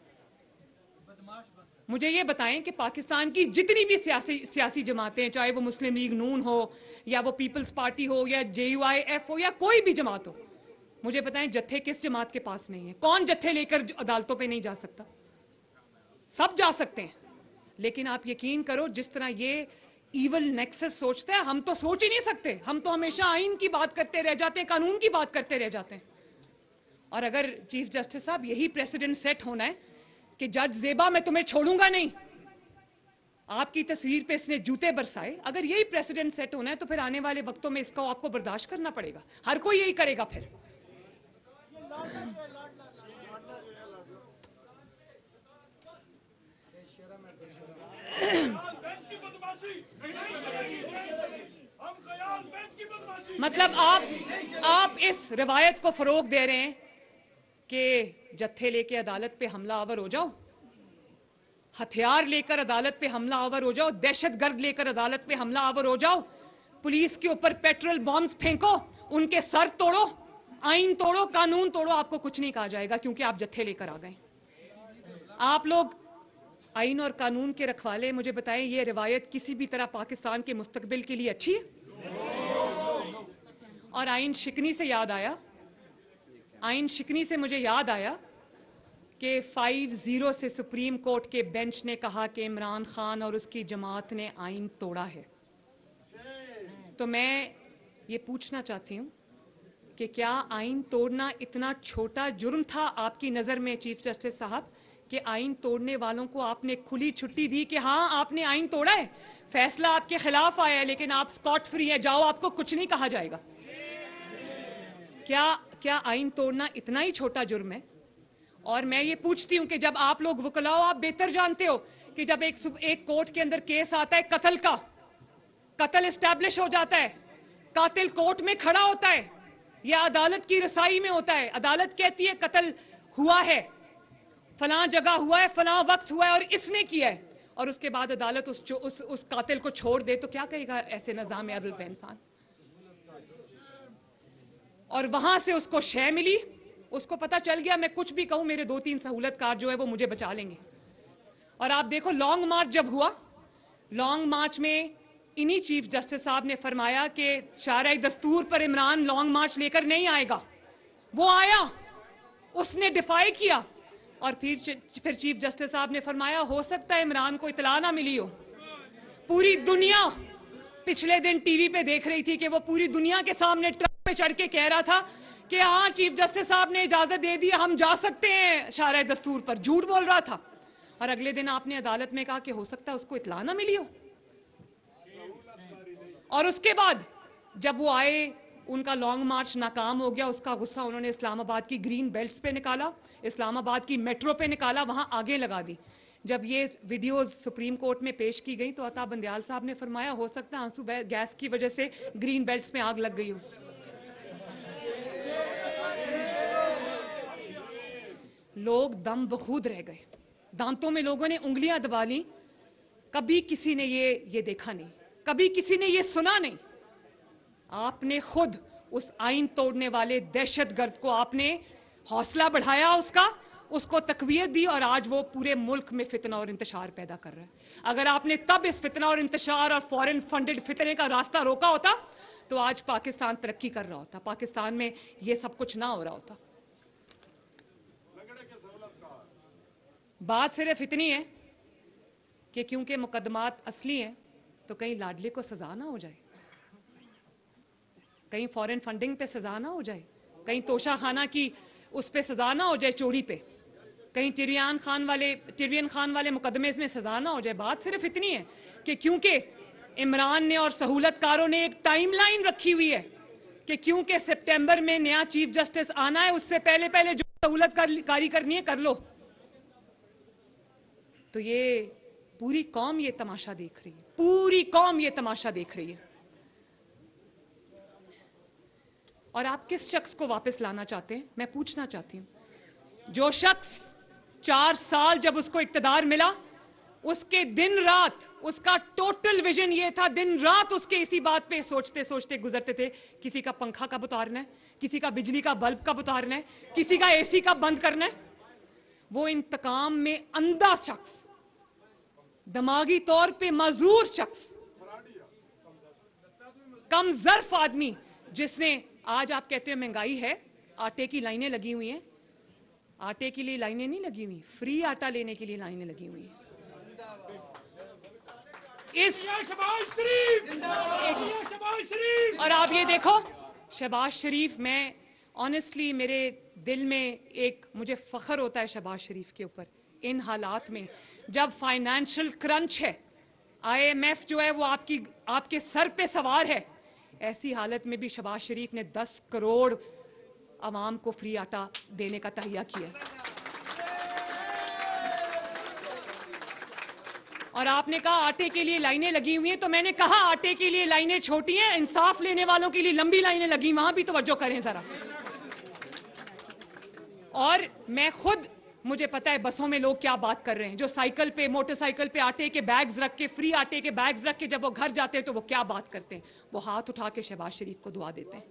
मुझे ये बताएं कि पाकिस्तान की जितनी भी सियासी जमातें, चाहे वो मुस्लिम लीग नून हो या वो पीपल्स पार्टी हो या JUIF हो या कोई भी जमात हो, मुझे बताएं जत्थे किस जमात के पास नहीं है? कौन जत्थे लेकर अदालतों पे नहीं जा सकता? सब जा सकते हैं, लेकिन आप यकीन करो जिस तरह ये ईवल नेक्सस सोचता है, हम तो सोच ही नहीं सकते। हम तो हमेशा आइन की बात करते रह जाते हैं, कानून की बात करते रह जाते हैं। और अगर चीफ जस्टिस साहब यही प्रेसिडेंट सेट होना है कि जज ज़ेबा मैं तुम्हें छोड़ूंगा नहीं, आपकी तस्वीर पे इसने जूते बरसाए, अगर यही प्रेसिडेंट सेट होना है तो फिर आने वाले वक्तों में इसको आपको बर्दाश्त करना पड़ेगा। हर कोई यही करेगा फिर। मतलब आप इस रिवायत को फरोग दे रहे हैं कि जत्थे लेके अदालत पे हमला आवर हो जाओ, हथियार लेकर अदालत पे हमला आवर हो जाओ, दहशतगर्द लेकर अदालत पे हमला आवर हो जाओ, पुलिस के ऊपर पेट्रोल बॉम्ब्स फेंको, उनके सर तोड़ो, आइन तोड़ो, कानून तोड़ो, आपको कुछ नहीं कहा जाएगा क्योंकि आप जत्थे लेकर आ गए। आप लोग आइन और कानून के रखवाले, मुझे बताएं ये रिवायत किसी भी तरह पाकिस्तान के मुस्तकबिल के लिए अच्छी है? और आइन शिकनी से याद आया, आइन शिकनी से मुझे याद आया कि 5-0 से सुप्रीम कोर्ट के बेंच ने कहा कि इमरान खान और उसकी जमात ने आइन तोड़ा है। तो मैं ये पूछना चाहती हूँ कि क्या आइन तोड़ना इतना छोटा जुर्म था आपकी नज़र में चीफ जस्टिस साहब, कि आइन तोड़ने वालों को आपने खुली छुट्टी दी कि हाँ आपने आइन तोड़ा है, फैसला आपके खिलाफ आया है, लेकिन आप स्कॉट फ्री हैं, जाओ आपको कुछ नहीं कहा जाएगा? क्या आइन तोड़ना इतना ही छोटा जुर्म है? और मैं ये पूछती हूँ कि जब आप लोग वकलाओ, आप बेहतर जानते हो कि जब एक कोर्ट के अंदर केस आता है कत्ल का, कत्ल एस्टैब्लिश हो जाता है, कातिल कोर्ट में खड़ा होता है या अदालत की रसाई में होता है, अदालत कहती है कत्ल हुआ है, फलां जगह हुआ है, फलां वक्त हुआ है और इसने किया है, और उसके बाद अदालत उस कातिल को छोड़ दे, तो क्या कहेगा ऐसे निज़ाम अदल पे इंसान? और वहां से उसको शय मिली, उसको पता चल गया मैं कुछ भी कहूं मेरे 2-3 सहूलतकार जो है वो मुझे बचा लेंगे। और आप देखो लॉन्ग मार्च जब हुआ, लॉन्ग मार्च में इन्हीं चीफ जस्टिस साहब ने फरमाया कि शारा दस्तूर पर इमरान लॉन्ग मार्च लेकर नहीं आएगा, वो आया, उसने डिफाई किया, और फिर चीफ जस्टिस साहब ने फरमाया हो सकता है इमरान को इतला ना मिली हो। पूरी दुनिया पिछले दिन टीवी पे देख रही थी कि वो पूरी दुनिया के सामने ट्रक पे चढ़ के कह रहा था कि हाँ चीफ जस्टिस साहब ने इजाजत दे दी, हम जा सकते हैं शारा दस्तूर पर, झूठ बोल रहा था। और अगले दिन आपने अदालत में कहा कि हो सकता है उसको इतला ना मिली हो। और उसके बाद जब वो आए, उनका लॉन्ग मार्च नाकाम हो गया, उसका गुस्सा उन्होंने इस्लामाबाद की ग्रीन बेल्ट्स पे निकाला, इस्लामाबाद की मेट्रो पे निकाला, वहां आगे लगा दी। जब ये वीडियोस सुप्रीम कोर्ट में पेश की गई तो अता बंदयाल साहब ने फरमाया हो सकता है आंसू गैस की वजह से ग्रीन बेल्ट्स में आग लग गई हो। लोग दम बखूद रह गए, दांतों में लोगों ने उंगलियां दबा ली। कभी किसी ने ये देखा नहीं, कभी किसी ने ये सुना नहीं। आपने खुद उस आइन तोड़ने वाले दहशतगर्द को आपने हौसला बढ़ाया, उसको तकवीयत दी, और आज वो पूरे मुल्क में फितना और इंतशार पैदा कर रहा है। अगर आपने तब इस फितना और इंतशार और फॉरेन फंडेड फितने का रास्ता रोका होता तो आज पाकिस्तान तरक्की कर रहा होता, पाकिस्तान में ये सब कुछ ना हो रहा होता। बात सिर्फ इतनी है कि क्योंकि मुकदमात असली हैं तो कहीं लाडले को सजा ना हो जाए, कहीं फॉरेन फंडिंग पे सजा ना हो जाए, कहीं तोशा खाना की उस पे सजा ना हो जाए, चोरी पे, कहीं टिरियन खान वाले मुकदमे में सजा ना हो जाए। बात सिर्फ इतनी है कि क्योंकि इमरान ने और सहूलतकारों ने एक टाइमलाइन रखी हुई है कि क्योंकि सितंबर में नया चीफ जस्टिस आना है, उससे पहले जो सहूलतकारी करनी है कर लो। तो ये पूरी कौम ये तमाशा देख रही है, पूरी कौम ये तमाशा देख रही है। और आप किस शख्स को वापस लाना चाहते हैं? मैं पूछना चाहती हूं। जो शख्स 4 साल जब उसको इक्तदार मिला, उसके दिन रात उसका टोटल विजन ये था, दिन रात उसके इसी बात पे सोचते सोचते गुजरते थे, किसी का पंखा कब उतारना है, किसी का बिजली का बल्ब कब उतारना है, किसी का एसी कब बंद करना है। वो इंतकाम में अंधा शख्स, दिमागी तौर पे माजूर शख्स, कम ज़र्फ आदमी, जिसने आज आप कहते हो महंगाई है, आटे की लाइनें लगी हुई हैं, आटे के लिए लाइनें नहीं लगी हुई, फ्री आटा लेने के लिए लाइनें लगी हुई हैं। और आप ये देखो शहबाज शरीफ, मैं ऑनेस्टली मेरे दिल में एक मुझे फख्र होता है शहबाज शरीफ के ऊपर। इन हालात में जब फाइनेंशियल क्रंच है, IMF जो है वो आपके सर पे सवार है, ऐसी हालत में भी शहबाज शरीफ ने 10 करोड़ अवाम को फ्री आटा देने का तहिया किया। और आपने कहा आटे के लिए लाइनें लगी हुई हैं, तो मैंने कहा आटे के लिए लाइनें छोटी हैं, इंसाफ लेने वालों के लिए लंबी लाइनें लगी, वहां भी तवज्जो करें जरा। और मैं खुद, मुझे पता है बसों में लोग क्या बात कर रहे हैं, जो साइकिल पे मोटरसाइकिल पे आटे के बैग्स रख के, फ्री आटे के बैग्स रख के जब वो घर जाते हैं तो वो क्या बात करते हैं, वो हाथ उठा के शहबाज शरीफ को दुआ देते हैं।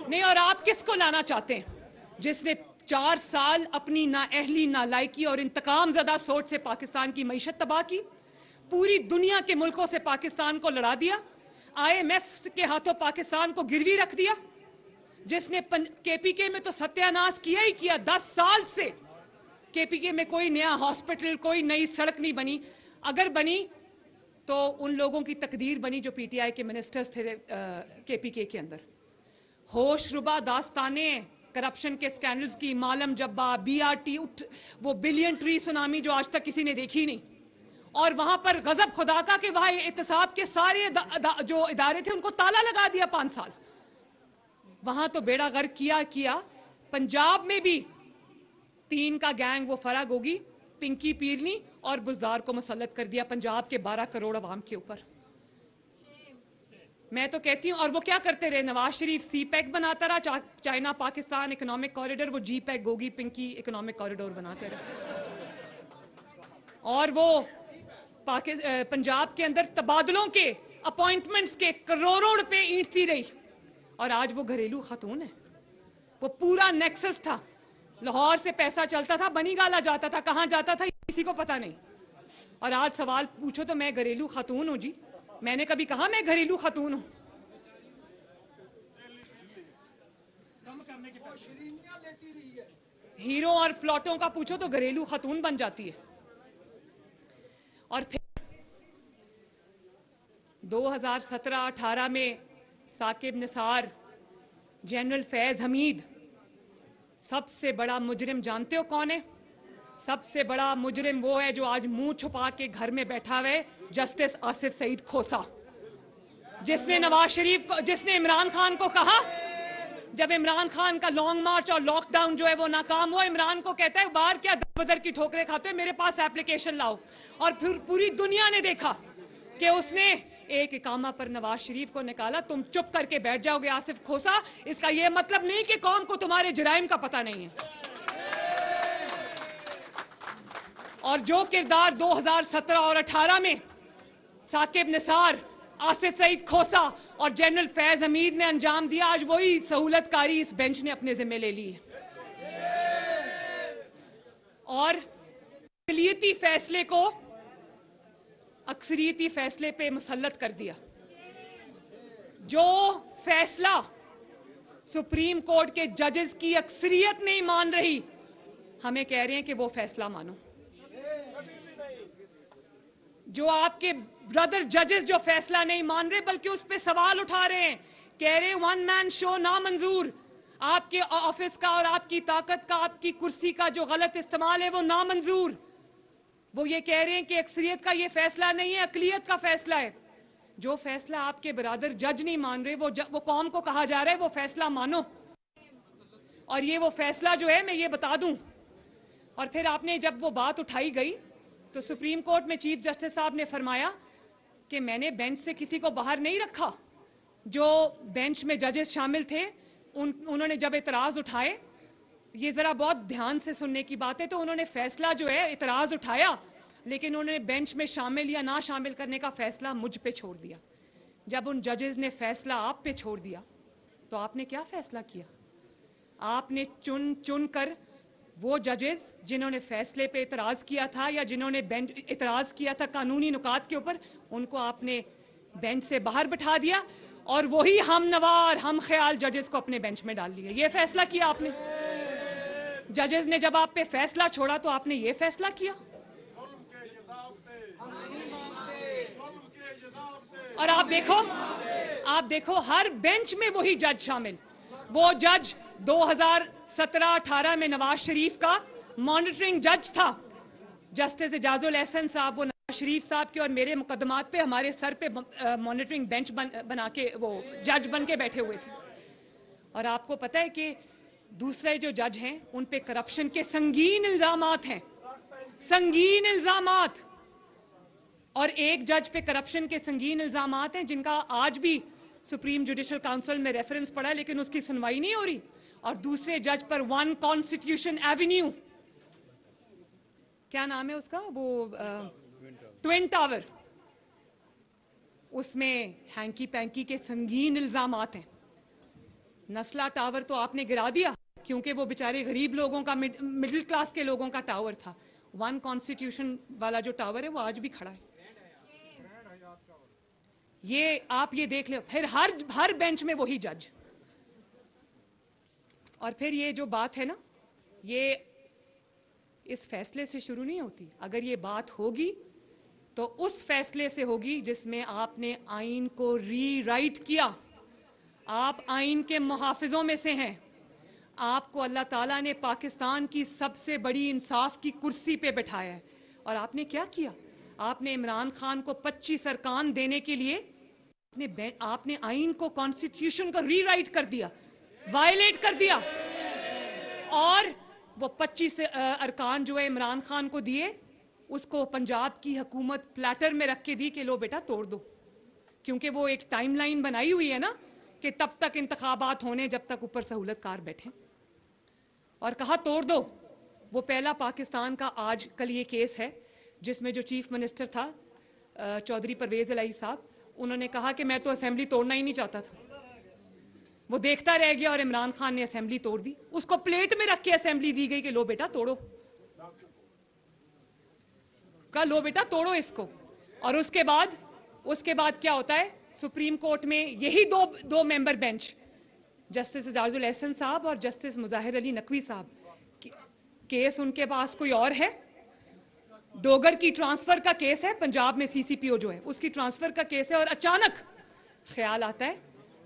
नहीं, और आप किसको लाना चाहते हैं जिसने 4 साल अपनी नाअहली, नालायकी और इंतकाम ज़दा सोच से पाकिस्तान की मईशत तबाह की, पूरी दुनिया के मुल्कों से पाकिस्तान को लड़ा दिया, IMF के हाथों पाकिस्तान को गिरवी रख दिया, जिसने KPK में तो सत्यानाश किया ही किया। 10 साल से केपीके में कोई नया हॉस्पिटल, कोई नई सड़क नहीं बनी। अगर बनी तो उन लोगों की तकदीर बनी जो पीटीआई के मिनिस्टर्स थे केपीके के अंदर। होशरुबा दास्ताने करप्शन के स्कैंडल्स की, मालम जब्बा, बीआरटी, वो बिलियन ट्री सुनामी जो आज तक किसी ने देखी नहीं। और वहां पर गजब खुदा का कि वहां एहतसाब के सारे जो इदारे थे उनको ताला लगा दिया 5 साल। वहां तो बेड़ा गर्क किया। पंजाब में भी 3 का गैंग, वो फराग होगी, पिंकी पीरनी और बुजदार को मुसल्लत कर दिया पंजाब के 12 करोड़ अवाम के ऊपर। मैं तो कहती हूं, और वो क्या करते रहे, नवाज शरीफ सी पैक बनाता रहा, चाइना पाकिस्तान इकोनॉमिक कॉरिडोर, वो जी पैक गोगी पिंकी इकोनॉमिक कॉरिडोर बनाते रहे। और वो पंजाब के अंदर तबादलों के, अपॉइंटमेंट्स के करोड़ों रुपए ईंटती रही। और आज वो घरेलू खातून है। वो पूरा नेक्सस था, लाहौर से पैसा चलता था, बनीगाला जाता था, कहां जाता था किसी को पता नहीं। और आज सवाल पूछो तो मैं घरेलू खातून हूं जी। मैंने कभी कहा मैं घरेलू खातून हूं? हीरो और प्लॉटों का पूछो तो घरेलू खातून बन जाती है। और फिर 2017-18 में साकिब निसार, जनरल फैज हमीद, सबसे बड़ा मुजरिम जानते हो कौन है? सबसे बड़ा मुजरिम वो है जो आज मुंह छुपा के घर में बैठा हुआ है, जस्टिस आसिफ सईद खोसा, जिसने नवाज शरीफ को, जिसने इमरान खान को कहा, जब इमरान खान का लॉन्ग मार्च और लॉकडाउन जो है वो नाकाम हुआ, इमरान को कहता है बाहर क्या दरबदर की ठोकरें खाते हो, मेरे पास एप्लीकेशन लाओ। और फिर पूरी दुनिया ने देखा कि उसने एक इकामा पर नवाज शरीफ को निकाला। तुम चुप करके बैठ जाओगे आसिफ खोसा, इसका यह मतलब नहीं कि कौम को तुम्हारे जुराइम का पता नहीं है। और जो किरदार 2017 और 18 में साकिब निसार, आसिफ सईद खोसा और जनरल फैज हमीद ने अंजाम दिया, आज वही सहूलतकारी इस बेंच ने अपने जिम्मे ले ली है। और अक़लियती फैसले को अक्सरियती फैसले पे मुसल्लत कर दिया। जो फैसला सुप्रीम कोर्ट के जजेस की अक्सरियत नहीं मान रही, हमें कह रहे हैं कि वो फैसला मानो। जो आपके ब्रदर जजेस जो फैसला नहीं मान रहे बल्कि उस पे सवाल उठा रहे हैं, कह रहे 1 मैन शो नामंजूर, आपके ऑफिस का और आपकी ताकत का, आपकी कुर्सी का जो गलत इस्तेमाल है वो नामंजूर। वो ये कह रहे हैं कि अक्सरियत का ये फैसला नहीं है, अक़लियत का फैसला है। जो फैसला आपके ब्रदर जज नहीं मान रहे, वो कौम को कहा जा रहा है वो फैसला मानो। और ये वो फैसला जो है, मैं ये बता दूं, और फिर आपने जब वो बात उठाई गई तो सुप्रीम कोर्ट में चीफ जस्टिस साहब ने फरमाया कि मैंने बेंच से किसी को बाहर नहीं रखा। जो बेंच में जजेस शामिल थे उन्होंने जब इतराज उठाए, ये जरा बहुत ध्यान से सुनने की बात है, तो उन्होंने फैसला जो है इतराज उठाया, लेकिन उन्होंने बेंच में शामिल या ना शामिल करने का फैसला मुझ पे छोड़ दिया। जब उन जजेस ने फैसला आप पे छोड़ दिया तो आपने क्या फैसला किया? आपने चुन चुन कर वो जजेस जिन्होंने फैसले पे इतराज किया था या जिन्होंने बेंच इतराज किया था कानूनी नुकात के ऊपर, उनको आपने बेंच से बाहर बिठा दिया और वही हमनवार हम ख्याल जजेस को अपने बेंच में डाल लिया। ये फैसला किया आपने। जजेस ने जब आप पे फैसला छोड़ा तो आपने ये फैसला किया। और आप देखो हर बेंच में वही जज शामिल। वो जज 2017-18 में नवाज शरीफ का मॉनिटरिंग जज था, जस्टिस इजाजुल एहसन साहब। वो नवाज शरीफ साहब के और मेरे मुकदमात पे हमारे सर पे मॉनिटरिंग बेंच बना के वो जज बन के बैठे हुए थे। और आपको पता है कि दूसरे जो जज हैं उन पे करप्शन के संगीन इल्जामात हैं, संगीन इल्जामात। और एक जज पे करप्शन के संगीन इल्जामात हैं जिनका आज भी सुप्रीम जुडिशल काउंसिल में रेफरेंस पड़ा है, लेकिन उसकी सुनवाई नहीं हो रही। और दूसरे जज पर 1 कॉन्स्टिट्यूशन एवेन्यू, क्या नाम है उसका, वो ट्विन टावर, उसमें हैंकी पैंकी के संगीन इल्जामात हैं। नस्ला टावर तो आपने गिरा दिया क्योंकि वो बेचारे गरीब लोगों का, मिडिल क्लास के लोगों का टावर था। 1 कॉन्स्टिट्यूशन वाला जो टावर है वो आज भी खड़ा है। ये आप ये देख लो। फिर हर बेंच में वही जज। और फिर ये जो बात है ना, ये इस फैसले से शुरू नहीं होती। अगर ये बात होगी तो उस फैसले से होगी जिसमें आपने आइन को रीराइट किया। आप आइन के मुहाफिजों में से हैं। आपको अल्लाह ताला ने पाकिस्तान की सबसे बड़ी इंसाफ की कुर्सी पे बैठाया है और आपने क्या किया? आपने इमरान खान को 25 अरकान देने के लिए आपने आइन को, कॉन्स्टिट्यूशन को रीराइट कर दिया, वायलेट कर दिया और वो 25 अरकान जो है इमरान खान को दिए, उसको पंजाब की हुकूमत प्लेटर में रख के दी कि लो बेटा तोड़ दो, क्योंकि वो एक टाइमलाइन बनाई हुई है ना कि तब तक इंतखाबात होने जब तक ऊपर सहूलतकार बैठे, और कहा तोड़ दो। वो पहला पाकिस्तान का आज कल ये केस है जिसमें जो चीफ मिनिस्टर था चौधरी परवेज इलाही साहब, उन्होंने कहा कि मैं तो असेंबली तोड़ना ही नहीं चाहता था। वो देखता रह गया और इमरान खान ने असेंबली तोड़ दी। उसको प्लेट में रख के असेंबली दी गई कि लो बेटा तोड़ो, का लो बेटा तोड़ो इसको। और उसके बाद क्या होता है? सुप्रीम कोर्ट में यही दो member bench, justice Ejazul Ehsan साहब और जस्टिस मुजाहिर अली नकवी साहब, केस उनके पास कोई और है। डोगर की ट्रांसफर का केस है, पंजाब में सीसीपीओ जो है उसकी ट्रांसफर का केस है, और अचानक ख्याल आता है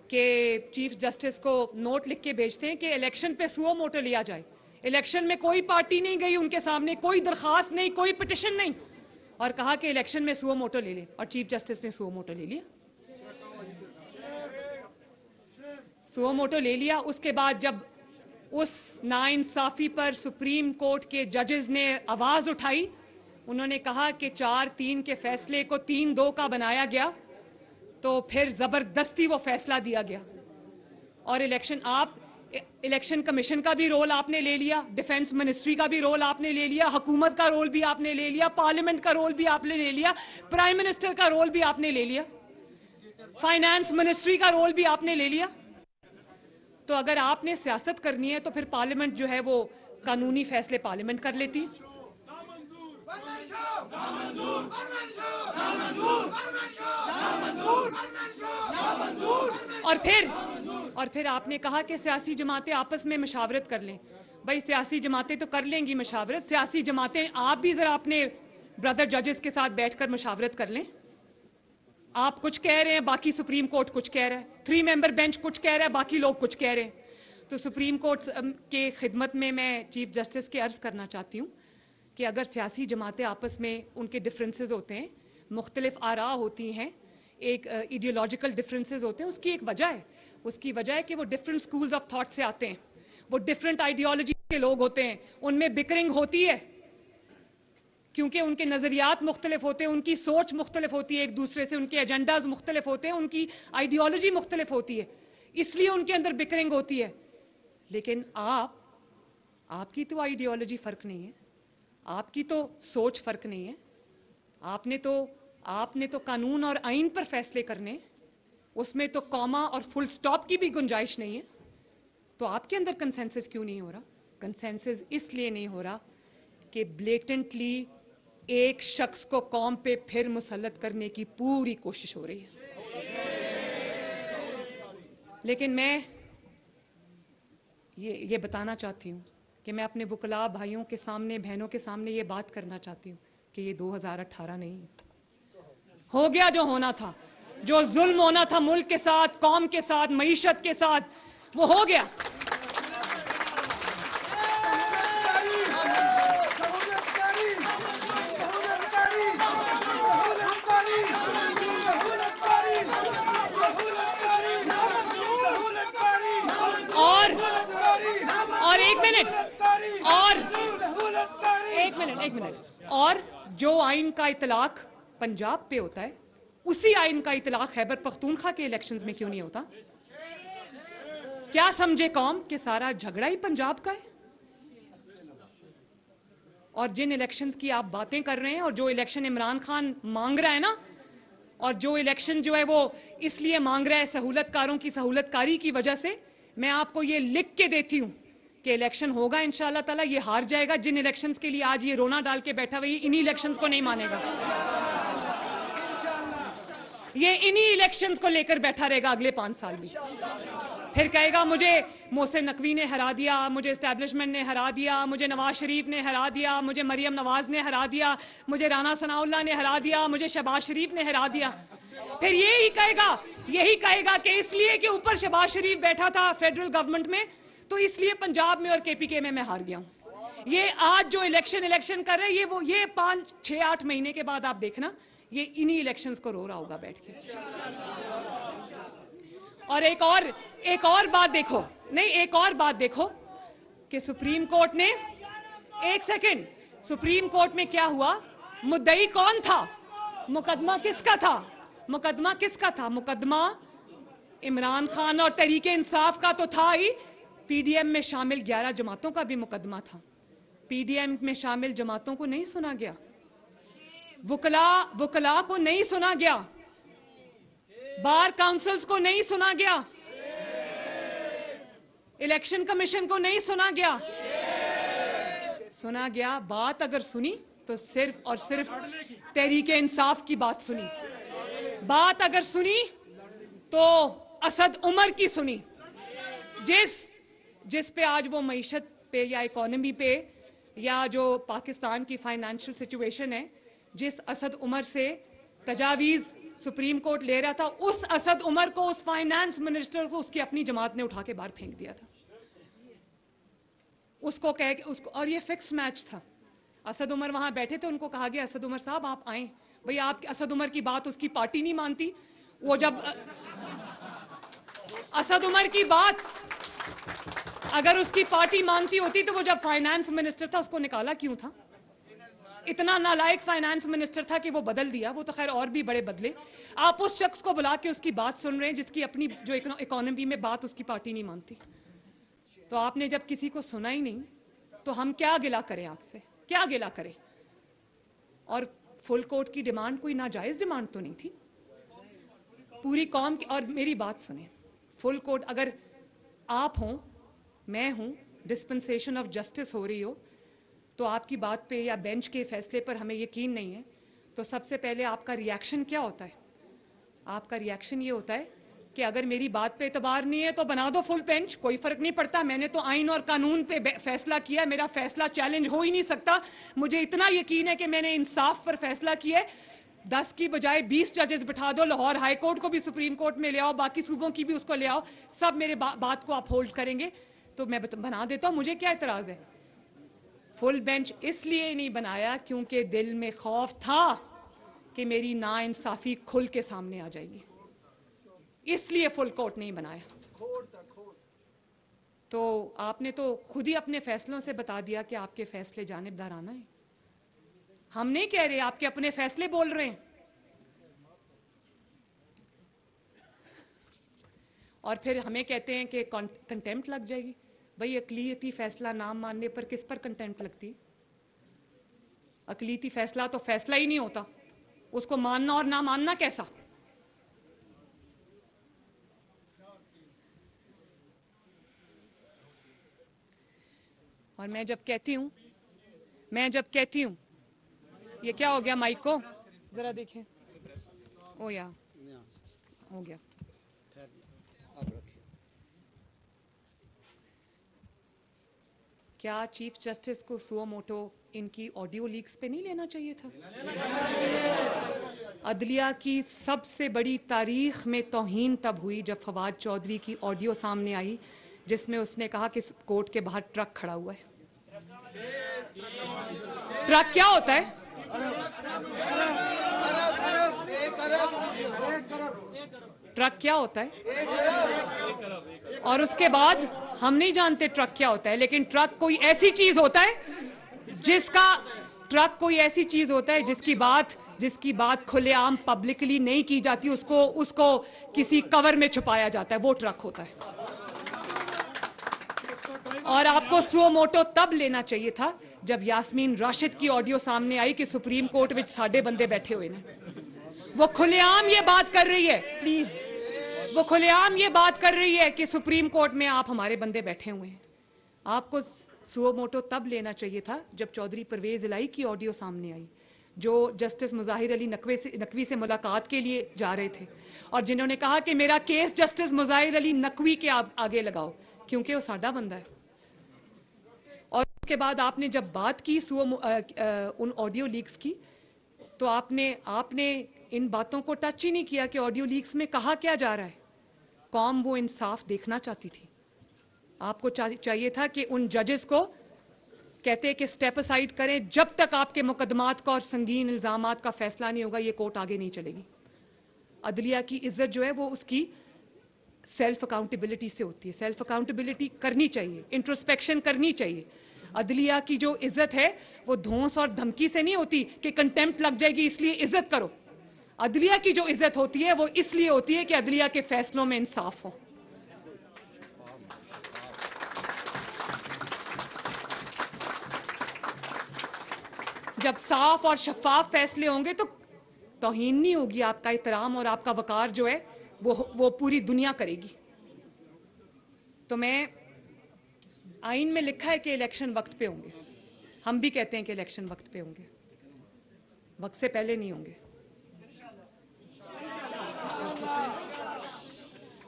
कि चीफ जस्टिस को नोट लिख के भेजते हैं कि इलेक्शन पे सुओ मोटो लिया जाए। इलेक्शन में कोई पार्टी नहीं गई उनके सामने, कोई दरखास्त नहीं, कोई पिटिशन नहीं, और कहा कि इलेक्शन में सुओ मोटो ले ले, और चीफ जस्टिस ने सुओ मोटो ले लिया। सुओ मोटो ले लिया। उसके बाद जब उस नाइंसाफी पर सुप्रीम कोर्ट के जजेस ने आवाज उठाई, उन्होंने कहा कि 4-3 के फैसले को 3-2 का बनाया गया, तो फिर जबरदस्ती वो फैसला दिया गया और इलेक्शन कमीशन का भी रोल आपने ले लिया, डिफेंस मिनिस्ट्री का भी रोल आपने ले लिया, हुकूमत का रोल भी आपने ले लिया, पार्लियामेंट का रोल भी आपने ले लिया, प्राइम मिनिस्टर का रोल भी आपने ले लिया, फाइनेंस मिनिस्ट्री का रोल भी आपने ले लिया। तो अगर आपने सियासत करनी है तो फिर पार्लियामेंट जो है वो कानूनी फैसले पार्लियामेंट कर लेती है। और फिर आपने कहा कि सियासी जमातें आपस में मशावरत कर लें। भाई सियासी जमातें तो कर लेंगी मशावरत, सियासी जमातें आप भी जरा अपने ब्रदर जजेस के साथ बैठकर मशावरत कर लें। आप कुछ कह रहे हैं, बाकी सुप्रीम कोर्ट कुछ कह रहा है, 3 मेंबर बेंच कुछ कह रहा है, बाकी लोग कुछ कह रहे हैं। तो सुप्रीम कोर्ट के खिदमत में मैं चीफ जस्टिस के अर्ज करना चाहती हूँ कि अगर सियासी जमातें आपस में उनके डिफरेंसेस होते हैं, मुख्तलिफ आरा होती हैं, एक आइडियोलॉजिकल डिफरेंसेस होते हैं, उसकी एक वजह है। उसकी वजह है कि वो डिफरेंट स्कूल्स ऑफ थॉट से आते हैं, वो डिफरेंट आइडियोलॉजी के लोग होते हैं, उनमें बिकरिंग होती है क्योंकि उनके नज़रियात मुख्तलिफ होते हैं, उनकी सोच मुख्तलिफ होती है एक दूसरे से, उनके एजेंडाज मुख्तलिफ होते हैं, उनकी आइडियोलॉजी मुख्तलिफ होती है, इसलिए उनके अंदर बिकरिंग होती है। लेकिन आपकी तो आइडियोलॉजी फ़र्क नहीं है, आपकी तो सोच फ़र्क नहीं है, आपने तो कानून और आइन पर फैसले करने, उसमें तो कॉमा और फुल स्टॉप की भी गुंजाइश नहीं है। तो आपके अंदर कंसेंसस क्यों नहीं हो रहा? कंसेंसस इसलिए नहीं हो रहा कि ब्लेटेंटली एक शख्स को कौम पे फिर मुसल्लत करने की पूरी कोशिश हो रही है। लेकिन मैं ये बताना चाहती हूँ कि मैं अपने वकला भाइयों के सामने, बहनों के सामने ये बात करना चाहती हूँ कि ये 2018 नहीं हो गया। जो होना था, जो जुल्म होना था मुल्क के साथ, कौम के साथ, मईशत के साथ, वो हो गया। एक मिनट और जो आइन का इतलाक पंजाब पे होता है, उसी आइन का इतलाक खैबर पख्तूनख्वा के इलेक्शंस में क्यों नहीं होता? क्या समझे कौम कि सारा झगड़ा ही पंजाब का है? और जिन इलेक्शंस की आप बातें कर रहे हैं और जो इलेक्शन इमरान खान मांग रहा है ना, और जो इलेक्शन जो है वो इसलिए मांग रहा है सहूलतकारों की सहूलतकारी की वजह से, मैं आपको ये लिख के देती हूं कि इलेक्शन होगा इंशाअल्लाह ताला, ये हार जाएगा। जिन इलेक्शंस के लिए आज ये रोना डाल के बैठा हुआ, ये इन्हीं इलेक्शंस को नहीं मानेगा, ये इन्हीं इलेक्शंस को लेकर बैठा रहेगा अगले 5 साल भी। फिर कहेगा मुझे मोहसिन नकवी ने हरा दिया, मुझे एस्टैब्लिशमेंट ने हरा दिया, मुझे नवाज शरीफ ने हरा दिया, मुझे मरियम नवाज ने हरा दिया, मुझे राना सनाउल्लाह ने हरा दिया, मुझे शहबाज शरीफ ने हरा दिया। फिर यही कहेगा कि इसलिए कि ऊपर शहबाज शरीफ बैठा था फेडरल गवर्नमेंट में, तो इसलिए पंजाब में और केपीके में मैं हार गया हूं। ये आज जो इलेक्शन कर रहे हैं, ये 5, 6, 8 महीने के बाद आप देखना, ये इन्हीं इलेक्शंस को रो रहा होगा बैठ के। और एक और बात देखो, नहीं एक और बात देखो कि सुप्रीम कोर्ट ने, एक सेकंड, सुप्रीम कोर्ट में क्या हुआ, मुद्दई कौन था, मुकदमा किसका था, मुकदमा इमरान खान और तहरीके इंसाफ का तो था ही, पीडीएम में शामिल 11 जमातों का भी मुकदमा था। पीडीएम में शामिल जमातों को नहीं सुना गया, वकला को नहीं सुना गया, बार काउंसिल्स को नहीं सुना गया, इलेक्शन कमीशन को नहीं सुना गया। बात अगर सुनी तो सिर्फ और सिर्फ तहरीके इंसाफ की बात सुनी, बात अगर सुनी तो असद उमर की सुनी, जिस पे आज वो मईशत पे या इकोनॉमी पे या जो पाकिस्तान की फाइनेंशियल सिचुएशन है, जिस असद उमर से तजावीज़ सुप्रीम कोर्ट ले रहा था, उस असद उमर को, उस फाइनेंस मिनिस्टर को उसकी अपनी जमात ने उठा के बाहर फेंक दिया था। उसको कह के उसको, और ये फिक्स मैच था। असद उमर वहां बैठे थे, उनको कहा गया असद उमर साहब आप आए। भाई आप असद उमर की बात उसकी पार्टी नहीं मानती। वो जब असद उमर की बात अगर उसकी पार्टी मानती होती तो वो जब फाइनेंस मिनिस्टर था उसको निकाला क्यों था? इतना नालायक फाइनेंस मिनिस्टर था कि वो बदल दिया। वो तो खैर और भी बड़े बदले। आप उस शख्स को बुला के उसकी बात सुन रहे हैं जिसकी अपनी जो इकोनॉमी में बात उसकी पार्टी नहीं मानती। तो आपने जब किसी को सुना ही नहीं तो हम क्या गिला करें आपसे, क्या गिला करें? और फुल कोर्ट की डिमांड कोई नाजायज डिमांड तो नहीं थी पूरी कौम की। और मेरी बात सुने, फुल कोर्ट अगर आप हों, मैं हूं, डिस्पेंसेशन ऑफ जस्टिस हो रही हो, तो आपकी बात पे या बेंच के फैसले पर हमें यकीन नहीं है, तो सबसे पहले आपका रिएक्शन क्या होता है? आपका रिएक्शन ये होता है कि अगर मेरी बात पे एतबार नहीं है तो बना दो फुल बेंच, कोई फर्क नहीं पड़ता। मैंने तो आइन और कानून पे फैसला किया, मेरा फैसला चैलेंज हो ही नहीं सकता। मुझे इतना यकीन है कि मैंने इंसाफ पर फैसला किया है। 10 की बजाय 20 जजेस बिठा दो, लाहौर हाई कोर्ट को भी सुप्रीम कोर्ट में ले आओ, बाकी सूबों की भी उसको ले आओ, सब मेरे बात को आप होल्ड करेंगे तो मैं बना देता हूँ। मुझे क्या एतराज है? फुल बेंच इसलिए नहीं बनाया क्योंकि दिल में खौफ था कि मेरी नाइंसाफी खुल के सामने आ जाएगी, इसलिए फुल कोर्ट नहीं बनाया। तो आपने तो खुद ही अपने फैसलों से बता दिया कि आपके फैसले जानिबदाराना है। हम नहीं कह रहे, आपके अपने फैसले बोल रहे हैं। और फिर हमें कहते हैं कि कंटेम्प्ट लग जाएगी। भाई अकलीती फैसला ना मानने पर किस पर कंटेम्प्ट लगती? अकलीती फैसला तो फैसला ही नहीं होता, उसको मानना और ना मानना कैसा? और मैं जब कहती हूं ये क्या हो गया? माइक को जरा देखें। ओ या हो गया। क्या चीफ जस्टिस को सुओ मोटो इनकी ऑडियो लीक्स पे नहीं लेना चाहिए था? अदलिया की सबसे बड़ी तारीख में तौहीन तब हुई जब फवाद चौधरी की ऑडियो सामने आई जिसमें उसने कहा कि कोर्ट के बाहर ट्रक खड़ा हुआ है। ट्रक क्या होता है? ट्रक क्या होता है? और उसके बाद हम नहीं जानते ट्रक क्या होता है, लेकिन ट्रक कोई ऐसी चीज होता है जिसकी बात खुलेआम पब्लिकली नहीं की जाती, उसको किसी कवर में छुपाया जाता है, वो ट्रक होता है। और आपको सुओ मोटो तब लेना चाहिए था जब यास्मीन राशिद की ऑडियो सामने आई कि सुप्रीम कोर्ट में साडे बंदे बैठे हुए ने। वो खुलेआम ये बात कर रही है, प्लीज, वो खुलेआम ये बात कर रही है कि सुप्रीम कोर्ट में आप हमारे बंदे बैठे हुए हैं। आपको सुओ मोटो तब लेना चाहिए था जब चौधरी परवेज इलाही की ऑडियो सामने आई, जो जस्टिस मुज़ाहिर अली नकवी से मुलाकात के लिए जा रहे थे और जिन्होंने कहा कि मेरा केस जस्टिस मुज़ाहिर अली नकवी के आगे लगाओ क्योंकि वो साडा बंदा है। और उसके बाद आपने जब बात की उन ऑडियो लीक्स की तो आपने इन बातों को टच ही नहीं किया कि ऑडियो लीक्स में कहा क्या जा रहा है। कौम वो इंसाफ देखना चाहती थी। आपको चाहिए था कि उन जजेस को कहते कि स्टेप असाइड करें, जब तक आपके मुकदमात का और संगीन इल्जामात का फैसला नहीं होगा ये कोर्ट आगे नहीं चलेगी। अदलिया की इज्जत जो है वो उसकी सेल्फ अकाउंटेबिलिटी से होती है। सेल्फ अकाउंटेबिलिटी करनी चाहिए, इंट्रोस्पेक्शन करनी चाहिए। अदलिया की जो इज्जत है वो धौंस और धमकी से नहीं होती कि कंटेम्प्ट लग जाएगी इसलिए इज्जत करो। अदलिया की जो इज्जत होती है वो इसलिए होती है कि अदलिया के फैसलों में इंसाफ हो। जब साफ और शफाफ फैसले होंगे तो तौहीन नहीं होगी, आपका एहतराम और आपका वकार जो है वो पूरी दुनिया करेगी। तो मैं आइन में लिखा है कि इलेक्शन वक्त पे होंगे, हम भी कहते हैं कि इलेक्शन वक्त पे होंगे, वक्त से पहले नहीं होंगे।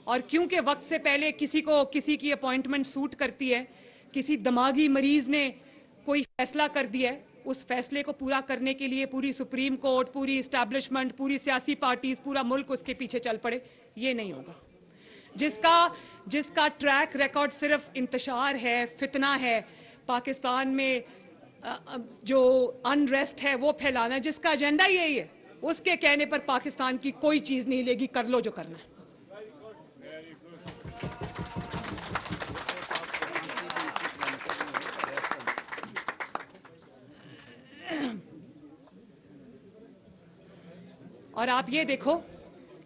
और क्योंकि वक्त से पहले किसी की अपॉइंटमेंट सूट करती है, किसी दिमागी मरीज ने कोई फैसला कर दिया है, उस फैसले को पूरा करने के लिए पूरी सुप्रीम कोर्ट, पूरी इस्टेब्लिशमेंट, पूरी सियासी पार्टीज, पूरा मुल्क उसके पीछे चल पड़े, ये नहीं होगा। जिसका ट्रैक रिकॉर्ड सिर्फ इंतशार है, फितना है, पाकिस्तान में जो अनरेस्ट है वो फैलाना है, जिसका एजेंडा यही है, उसके कहने पर पाकिस्तान की कोई चीज नहीं लेगी, कर लो जो करना है। और आप ये देखो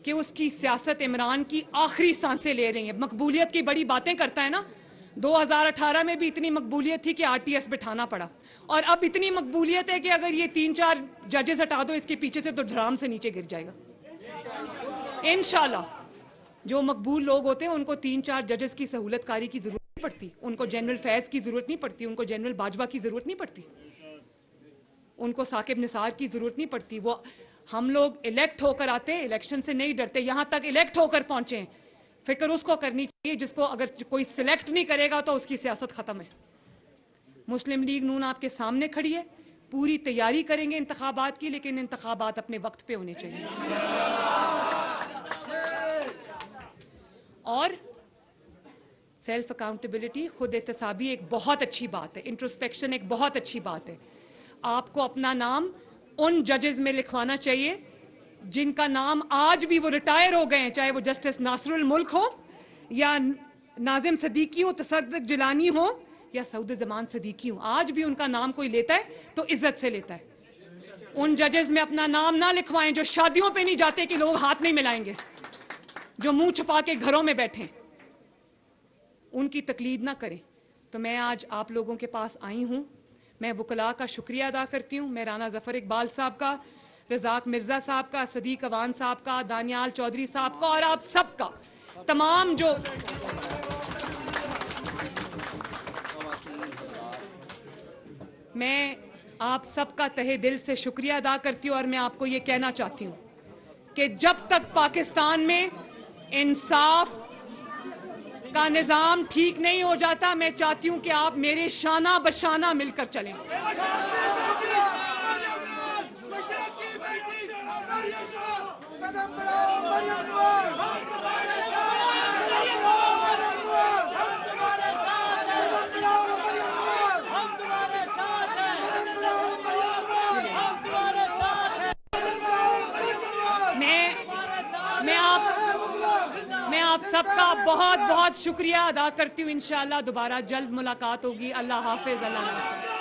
कि उसकी सियासत इमरान की आखिरी सांसें ले रही है। मकबूलियत की बड़ी बातें करता है ना, 2018 में भी इतनी मकबूलियत थी कि आरटीएस बिठाना पड़ा, और अब इतनी मकबूलियत है कि अगर ये 3-4 जजेस हटा दो इसके पीछे से तो धड़ाम से नीचे गिर जाएगा इंशाल्लाह। जो मकबूल लोग होते हैं उनको 3-4 जजेस की सहूलतकारी की जरूरत नहीं पड़ती, उनको जनरल फैज की जरूरत नहीं पड़ती, उनको जनरल बाजवा की जरूरत नहीं पड़ती, उनको साकिब निसार की जरूरत नहीं पड़ती। वो हम लोग इलेक्ट होकर आते हैं, इलेक्शन से नहीं डरते, यहां तक इलेक्ट होकर पहुंचे हैं। फिक्र उसको करनी चाहिए जिसको अगर कोई सिलेक्ट नहीं करेगा तो उसकी सियासत खत्म है। मुस्लिम लीग नून आपके सामने खड़ी है, पूरी तैयारी करेंगे इंतखाबात की, लेकिन इंतखाबात अपने वक्त पे होने चाहिए। और सेल्फ अकाउंटेबिलिटी, खुद एहतसाबी एक बहुत अच्छी बात है, इंट्रोस्पेक्शन एक बहुत अच्छी बात है। आपको अपना नाम उन जजेस में लिखवाना चाहिए जिनका नाम आज भी वो रिटायर हो गए हैं, चाहे वो जस्टिस नासरुल मुल्क हो या नाजिम सदीकी हो, तसद्दुक जिलानी हो या सऊद जमान सदीकी हो, आज भी उनका नाम कोई लेता है तो इज्जत से लेता है। उन जजेस में अपना नाम ना लिखवाएं जो शादियों पे नहीं जाते कि लोग हाथ नहीं मिलाएंगे, जो मुंह छुपा के घरों में बैठे, उनकी तकलीद ना करें। तो मैं आज आप लोगों के पास आई हूं, मैं वकला का शुक्रिया अदा करती हूँ, मैं राना जफर इकबाल साहब का, रजाक मिर्जा साहब का, सदीक अवान साहब का, दानियाल चौधरी साहब का और आप सबका, तमाम जो मैं आप सबका तहे दिल से शुक्रिया अदा करती हूँ। और मैं आपको ये कहना चाहती हूँ कि जब तक पाकिस्तान में इंसाफ का निजाम ठीक नहीं हो जाता, मैं चाहती हूं कि आप मेरे शाना बशाना मिलकर चलें। मैं आप सबका बहुत बहुत शुक्रिया अदा करती हूँ। इंशाअल्लाह दोबारा जल्द मुलाकात होगी। अल्लाह हाफिज, अल्लाह नासिर।